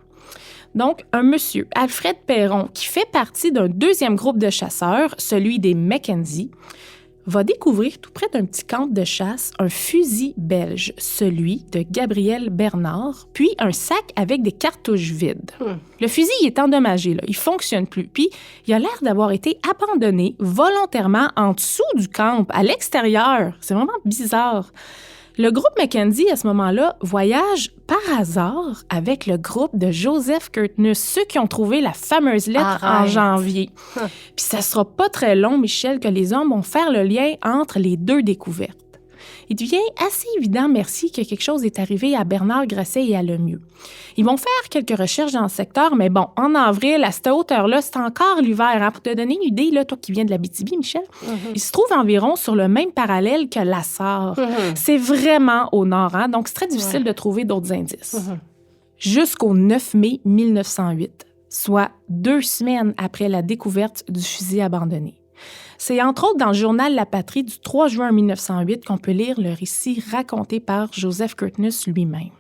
Donc, un monsieur, Alfred Perron, qui fait partie d'un deuxième groupe de chasseurs, celui des Mackenzie, va découvrir tout près d'un petit camp de chasse un fusil belge, celui de Gabriel Bernard, puis un sac avec des cartouches vides. Le fusil est endommagé, là, il fonctionne plus, puis il a l'air d'avoir été abandonné volontairement en dessous du camp, à l'extérieur. C'est vraiment bizarre. Le groupe Mackenzie, à ce moment-là, voyage par hasard avec le groupe de Joseph Curtnus, ceux qui ont trouvé la fameuse lettre en janvier. Puis ça sera pas très long, Michel, que les hommes vont faire le lien entre les deux découvertes. il devient assez évident, merci, que quelque chose est arrivé à Bernard Grasset et à Lemieux. Ils vont faire quelques recherches dans le secteur, mais bon, en avril, à cette hauteur-là, c'est encore l'hiver. Hein. Pour te donner une idée, là, toi qui viens de l'Abitibi, Michel, il se trouve environ sur le même parallèle que la Sarre. C'est vraiment au nord, hein? Donc c'est très difficile de trouver d'autres indices. Jusqu'au 9 mai 1908, soit 2 semaines après la découverte du fusil abandonné. C'est entre autres dans le journal La Patrie du 3 juin 1908 qu'on peut lire le récit raconté par Joseph Curtnus lui-même.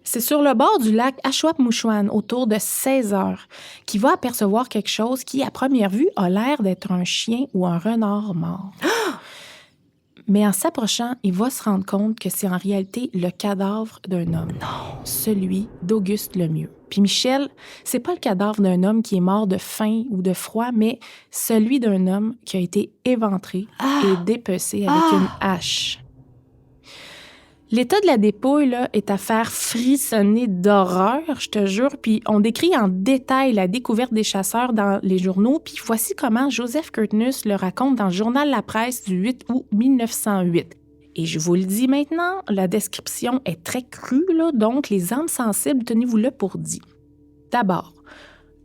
C'est sur le bord du lac Ashuapmushuan, autour de 16 heures, qu'il va apercevoir quelque chose qui, à première vue, a l'air d'être un chien ou un renard mort. Mais en s'approchant, il va se rendre compte que c'est en réalité le cadavre d'un homme. Non. Celui d'Auguste Lemieux. Puis Michel, c'est pas le cadavre d'un homme qui est mort de faim ou de froid, mais celui d'un homme qui a été éventré et dépecé avec une hache. L'état de la dépouille là, est à faire frissonner d'horreur, je te jure. Puis on décrit en détail la découverte des chasseurs dans les journaux. Puis voici comment Joseph Curtnus le raconte dans le journal La Presse du 8 août 1908. Et je vous le dis maintenant, la description est très crue, là, donc les âmes sensibles, tenez-vous-le pour dit. D'abord,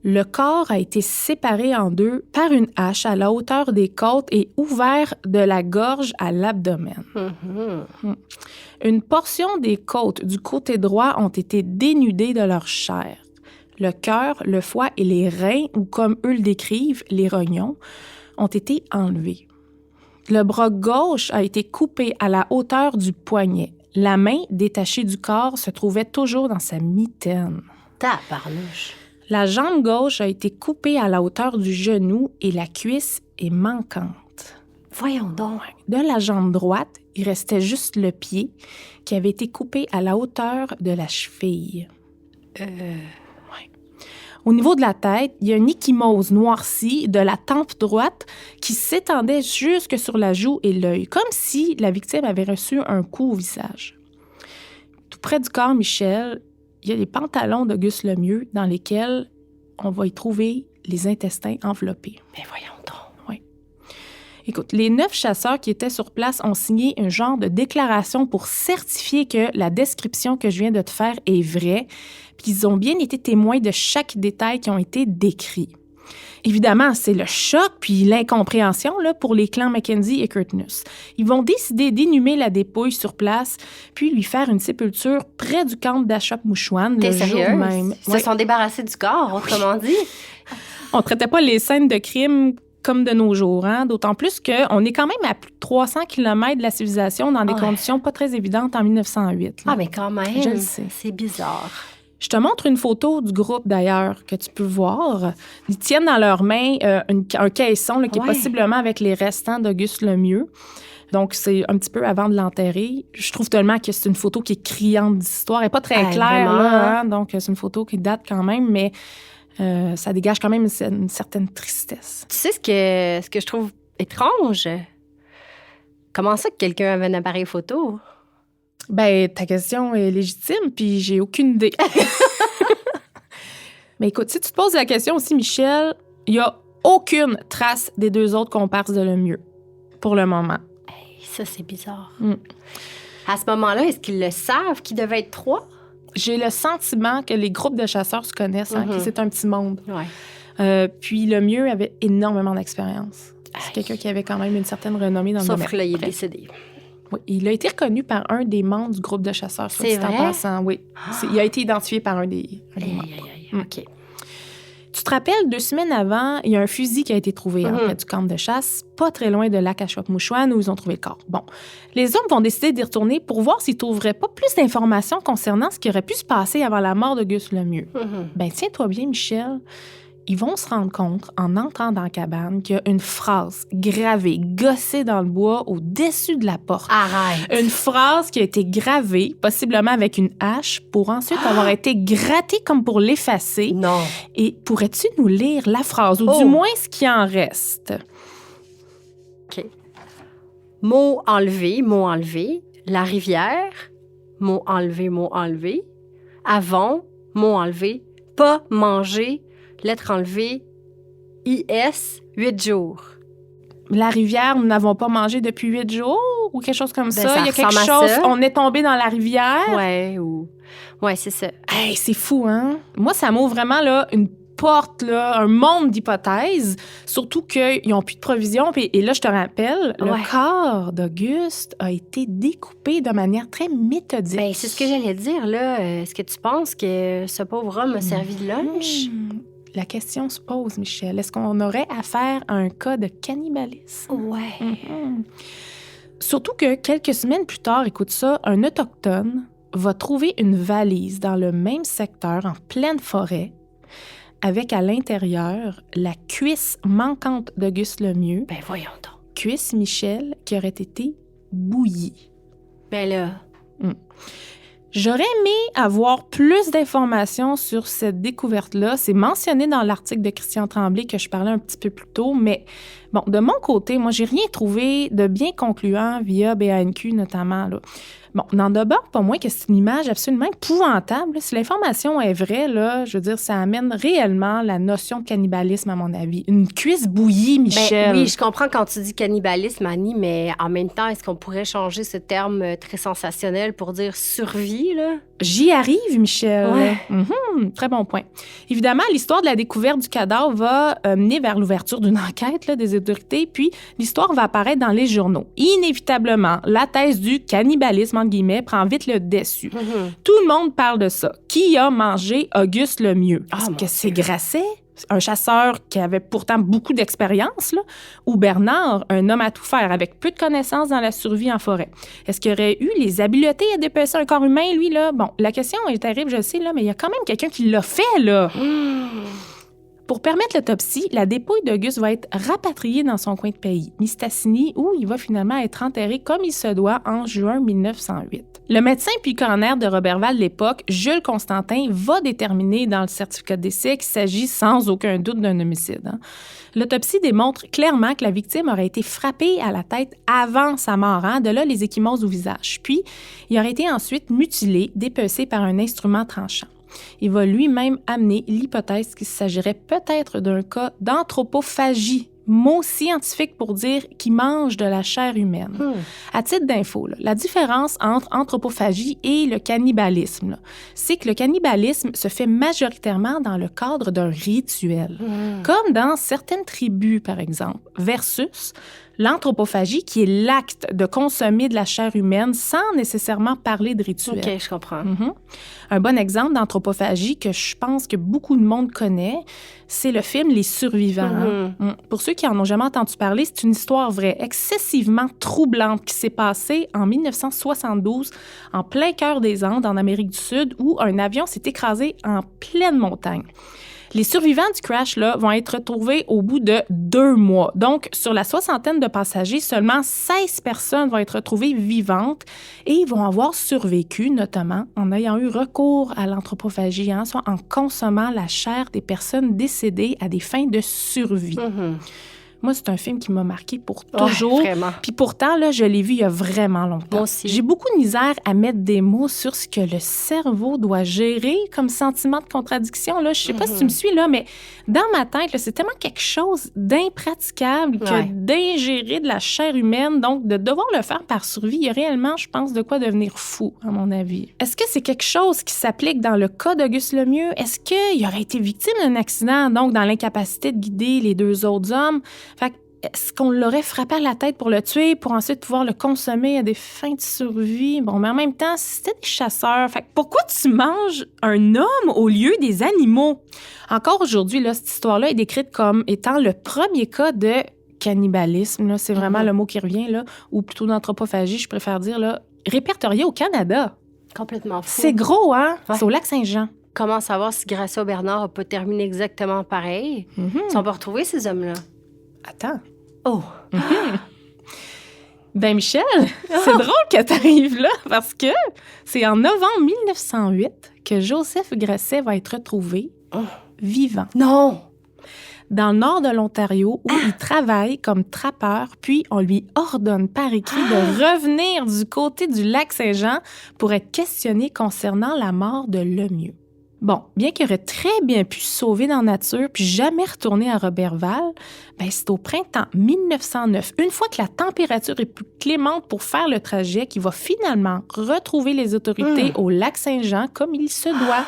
le corps a été séparé en deux par une hache à la hauteur des côtes et ouvert de la gorge à l'abdomen. Une portion des côtes du côté droit ont été dénudées de leur chair. Le cœur, le foie et les reins, ou comme eux le décrivent, les rognons, ont été enlevés. Le bras gauche a été coupé à la hauteur du poignet. La main, détachée du corps, se trouvait toujours dans sa mitaine. Tabarnouche. La jambe gauche a été coupée à la hauteur du genou et la cuisse est manquante. Voyons donc. De la jambe droite, il restait juste le pied qui avait été coupé à la hauteur de la cheville. Au niveau de la tête, il y a une ecchymose noircie de la tempe droite qui s'étendait jusque sur la joue et l'œil, comme si la victime avait reçu un coup au visage. Tout près du corps, Michel, il y a les pantalons d'Auguste Lemieux dans lesquels on va y trouver les intestins enveloppés. Mais voyons donc. Oui. Écoute, les 9 chasseurs qui étaient sur place ont signé un genre de déclaration pour certifier que la description que je viens de te faire est vraie, puis ils ont bien été témoins de chaque détail qui ont été décrits. Évidemment, c'est le choc puis l'incompréhension là, pour les clans Mackenzie et Curtnus. Ils vont décider d'inhumer la dépouille sur place puis lui faire une sépulture près du camp d'Ashuapmushuan le jour même. Ils se sont débarrassés du corps, autrement dit. On ne traitait pas les scènes de crime comme de nos jours, hein? D'autant plus qu'on est quand même à plus de 300 km de la civilisation dans des conditions pas très évidentes en 1908. Là. Ah, mais quand même, je le sais. C'est bizarre. Je te montre une photo du groupe, d'ailleurs, que tu peux voir. Ils tiennent dans leurs mains un caisson là, qui est possiblement avec les restants d'Auguste Lemieux. Donc, c'est un petit peu avant de l'enterrer. Je trouve tellement que c'est une photo qui est criante d'histoire. Elle n'est pas très claire, là, hein? Donc, c'est une photo qui date quand même, mais ça dégage quand même une certaine tristesse. Tu sais ce que je trouve étrange? Comment ça que quelqu'un avait un appareil photo? Ben, ta question est légitime, puis j'ai aucune idée. Mais écoute, si tu te poses la question aussi, Michel, il n'y a aucune trace des 2 autres comparses de Lemieux, pour le moment. Hey, ça, c'est bizarre. À ce moment-là, est-ce qu'ils le savent qu'ils devaient être 3? J'ai le sentiment que les groupes de chasseurs se connaissent, hein, que c'est un petit monde. Ouais. Puis Lemieux avait énormément d'expérience. C'est quelqu'un qui avait quand même une certaine renommée dans le domaine. Sauf que là, il est décédé. Oui, il a été reconnu par un des membres du groupe de chasseurs. C'est vrai? En passant, oui. Il a été identifié par un des membres. OK. Tu te rappelles, 2 semaines avant, il y a un fusil qui a été trouvé près du camp de chasse, pas très loin de lac Ashuapmushuan, où ils ont trouvé le corps. Bon, les hommes vont décider d'y retourner pour voir s'ils trouveraient pas plus d'informations concernant ce qui aurait pu se passer avant la mort d'Auguste Lemieux. Ben, tiens-toi bien, Michel. Ils vont se rendre compte, en entrant dans la cabane, qu'il y a une phrase gravée, gossée dans le bois, au-dessus de la porte. Arrête! Une phrase qui a été gravée, possiblement avec une hache, pour ensuite avoir été grattée comme pour l'effacer. Non. Et pourrais-tu nous lire la phrase, ou du moins ce qui en reste? OK. Mot enlevé, la rivière, mot enlevé, avant, mot enlevé, pas manger, lettre enlevée, IS, 8 jours. La rivière, nous n'avons pas mangé depuis 8 jours. l'eau ou quelque chose comme Ben, ça. ça Il y a quelque ressemble à chose, ça. on est tombé dans la rivière. Ouais, c'est ça. Hey, c'est fou, hein? Moi, ça m'ouvre vraiment là, une porte, là, un monde d'hypothèses, surtout qu'ils n'ont plus de provisions. Et là, je te rappelle, Ouais. le corps d'Auguste a été découpé de manière très méthodique. Ben, c'est ce que j'allais dire, là. Est-ce que tu penses que ce pauvre homme a servi de lunch? La question se pose, Michel. Est-ce qu'on aurait affaire à un cas de cannibalisme? Ouais. Mhm. Surtout que quelques semaines plus tard, écoute ça, un autochtone va trouver une valise dans le même secteur, en pleine forêt, avec à l'intérieur la cuisse manquante d'Auguste Lemieux. Ben, voyons donc. Cuisse, Michel, qui aurait été bouillie. Ben là, J'aurais aimé avoir plus d'informations sur cette découverte-là. C'est mentionné dans l'article de Christian Tremblay que je parlais un petit peu plus tôt, mais bon, de mon côté, moi, j'ai rien trouvé de bien concluant via BANQ notamment, là. Bon, n'en demeure pas moins que c'est une image absolument épouvantable. Si l'information est vraie, là, je veux dire, ça amène réellement la notion de cannibalisme, à mon avis. Une cuisse bouillie, Michel. ben, oui, je comprends quand tu dis cannibalisme, Annie, mais en même temps, est-ce qu'on pourrait changer ce terme très sensationnel pour dire survie, là? J'y arrive, Michel. Ouais. Très bon point. Évidemment, l'histoire de la découverte du cadavre va mener vers l'ouverture d'une enquête là, des autorités, puis l'histoire va apparaître dans les journaux. Inévitablement, la thèse du cannibalisme, entre guillemets, prend vite le dessus. Tout le monde parle de ça. Qui a mangé Auguste Lemieux? Est-ce que c'est Grasset, un chasseur qui avait pourtant beaucoup d'expérience, là, ou Bernard, un homme à tout faire avec peu de connaissances dans la survie en forêt? Est-ce qu'il aurait eu les habiletés à dépecer un corps humain, lui, là? Bon, la question est terrible, je sais, là, mais il y a quand même quelqu'un qui l'a fait, là. Pour permettre l'autopsie, la dépouille d'Auguste va être rapatriée dans son coin de pays, Mistassini, où il va finalement être enterré comme il se doit en juin 1908. Le médecin puis coroner de Roberval de l'époque, Jules Constantin, va déterminer dans le certificat de décès qu'il s'agit sans aucun doute d'un homicide. Hein. L'autopsie démontre clairement que la victime aurait été frappée à la tête avant sa mort, hein, de là les ecchymoses au visage. Puis, il aurait été ensuite mutilé, dépecé par un instrument tranchant. Il va lui-même amener l'hypothèse qu'il s'agirait peut-être d'un cas d'anthropophagie, mot scientifique pour dire qu'il mange de la chair humaine. À titre d'info, là, la différence entre anthropophagie et le cannibalisme, là, c'est que le cannibalisme se fait majoritairement dans le cadre d'un rituel, comme dans certaines tribus, par exemple, versus l'anthropophagie, qui est l'acte de consommer de la chair humaine sans nécessairement parler de rituel. OK, je comprends. Un bon exemple d'anthropophagie que je pense que beaucoup de monde connaît, c'est le film Les Survivants. Hein. Pour ceux qui en ont jamais entendu parler, c'est une histoire vraie, excessivement troublante, qui s'est passée en 1972, en plein cœur des Andes, en Amérique du Sud, où un avion s'est écrasé en pleine montagne. Les survivants du crash là, vont être retrouvés au bout de 2 mois. Donc, sur la 60aine de passagers, seulement 16 personnes vont être retrouvées vivantes et vont avoir survécu, notamment en ayant eu recours à l'anthropophagie, hein, soit en consommant la chair des personnes décédées à des fins de survie. Moi, c'est un film qui m'a marqué pour toujours. Ouais, vraiment. Puis pourtant, là, je l'ai vu il y a vraiment longtemps. Moi aussi. J'ai beaucoup de misère à mettre des mots sur ce que le cerveau doit gérer comme sentiment de contradiction. Là. Je sais pas si tu me suis, là, mais dans ma tête, là, c'est tellement quelque chose d'impraticable que d'ingérer de la chair humaine. Donc, de devoir le faire par survie, il y a réellement, je pense, de quoi devenir fou, à mon avis. Est-ce que c'est quelque chose qui s'applique dans le cas d'Auguste Lemieux? Est-ce qu'il aurait été victime d'un accident, donc dans l'incapacité de guider les 2 autres hommes? Fait que, est-ce qu'on l'aurait frappé à la tête pour le tuer, pour ensuite pouvoir le consommer à des fins de survie? Bon, mais en même temps, c'était des chasseurs. Fait que pourquoi tu manges un homme au lieu des animaux? Encore aujourd'hui, là, cette histoire-là est décrite comme étant le premier cas de cannibalisme. Là, c'est vraiment le mot qui revient, là, ou plutôt d'anthropophagie, je préfère dire, là, répertorié au Canada. Complètement fou. C'est gros, hein? Ouais. C'est au Lac-Saint-Jean. Comment savoir si Gracia Bernard n'a pas terminé exactement pareil? Ils sont pas retrouvés, ces hommes-là. Attends. Oh! Ben Michel, c'est drôle que tu arrives là parce que c'est en novembre 1908 que Joseph Grasset va être retrouvé vivant. Non! Dans le nord de l'Ontario où il travaille comme trappeur, puis on lui ordonne par écrit de revenir du côté du lac Saint-Jean pour être questionné concernant la mort de Lemieux. Bon, bien qu'il aurait très bien pu se sauver dans la nature puis jamais retourner à Roberval, c'est au printemps 1909, une fois que la température est plus clémente pour faire le trajet, qu'il va finalement retrouver les autorités au lac Saint-Jean comme il se doit.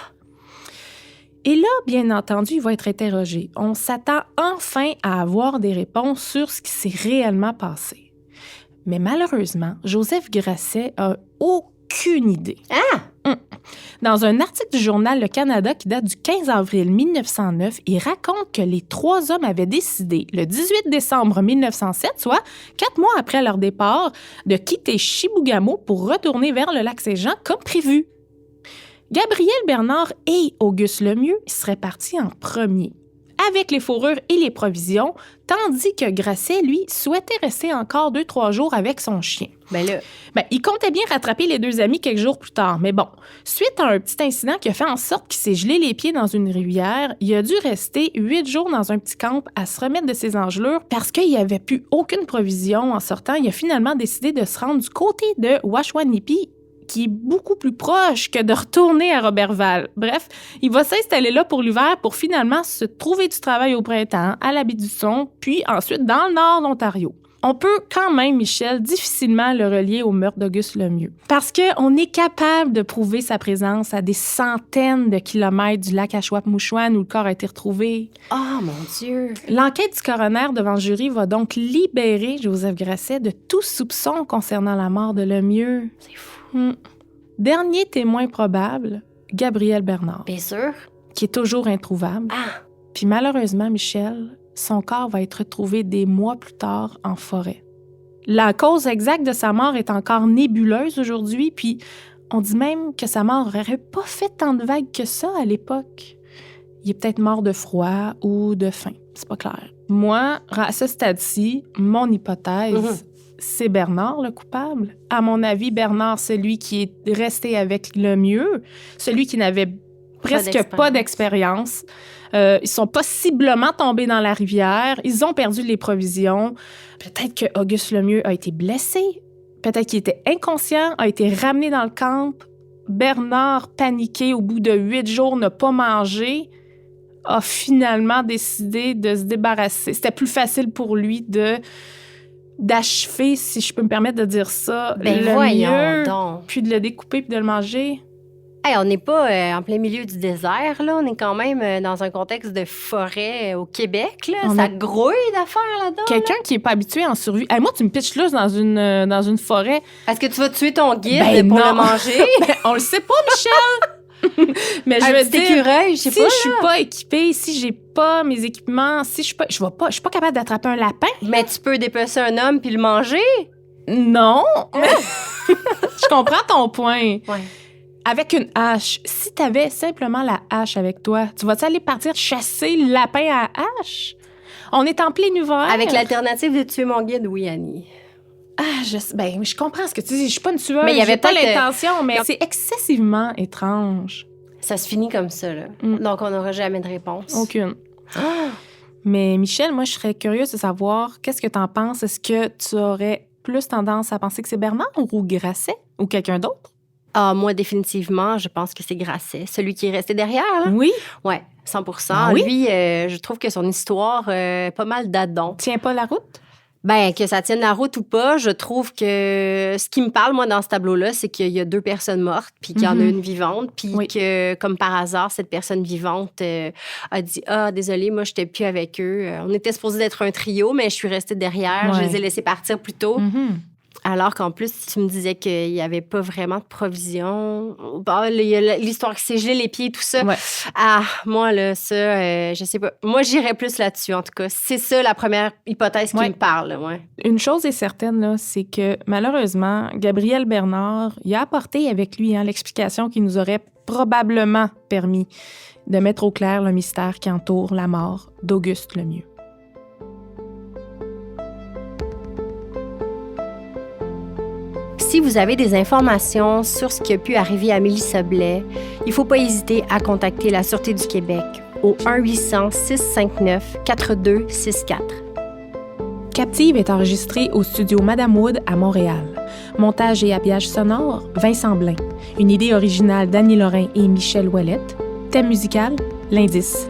Et là, bien entendu, il va être interrogé. On s'attend enfin à avoir des réponses sur ce qui s'est réellement passé. Mais malheureusement, Joseph Grasset a aucune idée. Dans un article du journal Le Canada qui date du 15 avril 1909, il raconte que les 3 hommes avaient décidé, le 18 décembre 1907, soit 4 mois après leur départ, de quitter Chibougamau pour retourner vers le lac Saint-Jean comme prévu. Gabriel Bernard et Auguste Lemieux seraient partis en premier, avec les fourrures et les provisions, tandis que Grasset, lui, souhaitait rester encore 2-3 jours avec son chien. Il comptait bien rattraper les 2 amis quelques jours plus tard, mais bon, suite à un petit incident qui a fait en sorte qu'il s'est gelé les pieds dans une rivière, il a dû rester 8 jours dans un petit camp à se remettre de ses engelures parce qu'il n'y avait plus aucune provision en sortant. Il a finalement décidé de se rendre du côté de Washwanipi, qui est beaucoup plus proche que de retourner à Roberval. Bref, il va s'installer là pour l'hiver pour finalement se trouver du travail au printemps, à l'Abbaye-du-Son, puis ensuite dans le nord d'Ontario. On peut quand même, Michel, difficilement le relier au meurtre d'Auguste Lemieux. Parce qu'on est capable de prouver sa présence à des centaines de kilomètres du lac Achouap-Mouchouane où le corps a été retrouvé. Oh, mon Dieu! L'enquête du coroner devant le jury va donc libérer Joseph Grasset de tout soupçon concernant la mort de Lemieux. C'est fou. Dernier témoin probable, Gabriel Bernard. Bien sûr. Qui est toujours introuvable. Puis malheureusement, Michel, son corps va être retrouvé des mois plus tard en forêt. La cause exacte de sa mort est encore nébuleuse aujourd'hui, puis on dit même que sa mort n'aurait pas fait tant de vagues que ça à l'époque. Il est peut-être mort de froid ou de faim, c'est pas clair. Moi, à ce stade-ci, mon hypothèse, c'est Bernard le coupable. À mon avis, Bernard, celui qui est resté avec Lemieux, celui qui n'avait presque pas d'expérience. Ils sont possiblement tombés dans la rivière. Ils ont perdu les provisions. Peut-être que Auguste Lemieux a été blessé. Peut-être qu'il était inconscient, a été ramené dans le camp. Bernard, paniqué au bout de 8 jours, n'a pas mangé, a finalement décidé de se débarrasser. C'était plus facile pour lui d'achever, si je peux me permettre de dire ça, Lemieux, puis de le découper puis de le manger. Hey, on n'est pas en plein milieu du désert, là. On est quand même dans un contexte de forêt au Québec, là. Ça grouille d'affaires là-dedans. Quelqu'un qui n'est pas habitué en survie. Hey, moi, tu me pitches là dans une forêt. Est-ce que tu vas tuer ton guide pour le manger? On le sait pas, Michel! Mais je veux dire, écureuil, je sais pas. Si je suis pas équipée, si j'ai pas mes équipements, si je suis pas capable d'attraper un lapin. Mais tu peux dépecer un homme puis le manger? Non. Je comprends ton point. Ouais. Avec une hache, si t'avais simplement la hache avec toi, tu vas-tu aller partir chasser le lapin à hache? On est en plein hiver. Avec l'alternative de tuer mon guide, oui, Annie. Je comprends ce que tu dis. Je suis pas une tueuse. Mais il y avait pas l'intention, mais c'est excessivement étrange. Ça se finit comme ça, là. Donc, on n'aura jamais de réponse. Aucune. Mais Michel, moi, je serais curieuse de savoir qu'est-ce que t'en penses. Est-ce que tu aurais plus tendance à penser que c'est Bernard ou Grasset ou quelqu'un d'autre? Ah, moi, définitivement, je pense que c'est Grasset, celui qui est resté derrière. Là. Oui? Oui, 100%. Ah, oui? Lui, je trouve que son histoire, pas mal date donc. Tient pas la route? Ben, que ça tienne la route ou pas, je trouve que ce qui me parle, moi, dans ce tableau-là, c'est qu'il y a 2 personnes mortes, puis qu'il y en a une vivante, puis que, comme par hasard, cette personne vivante a dit « Ah, désolé, moi, j'étais plus avec eux. On était supposé être un trio, mais je suis restée derrière. Je les ai laissés partir plus tôt. Alors qu'en plus, tu me disais qu'il n'y avait pas vraiment de provision. Bon, il y a l'histoire qui s'est gelé les pieds et tout ça. Ouais. Ah, moi, là, ça, je sais pas. Moi, j'irais plus là-dessus, en tout cas. C'est ça la première hypothèse qui me parle. Ouais. Une chose est certaine, là, c'est que malheureusement, Gabriel Bernard, il a apporté avec lui l'explication qui nous aurait probablement permis de mettre au clair le mystère qui entoure la mort d'Auguste Lemieux. Si vous avez des informations sur ce qui a pu arriver à Mélissa Blais, il ne faut pas hésiter à contacter la Sûreté du Québec au 1-800-659-4264. Captive est enregistrée au studio Madame Wood à Montréal. Montage et habillage sonore, Vincent Blain. Une idée originale d'Annie Lorrain et Michel Ouellette. Thème musical, l'indice.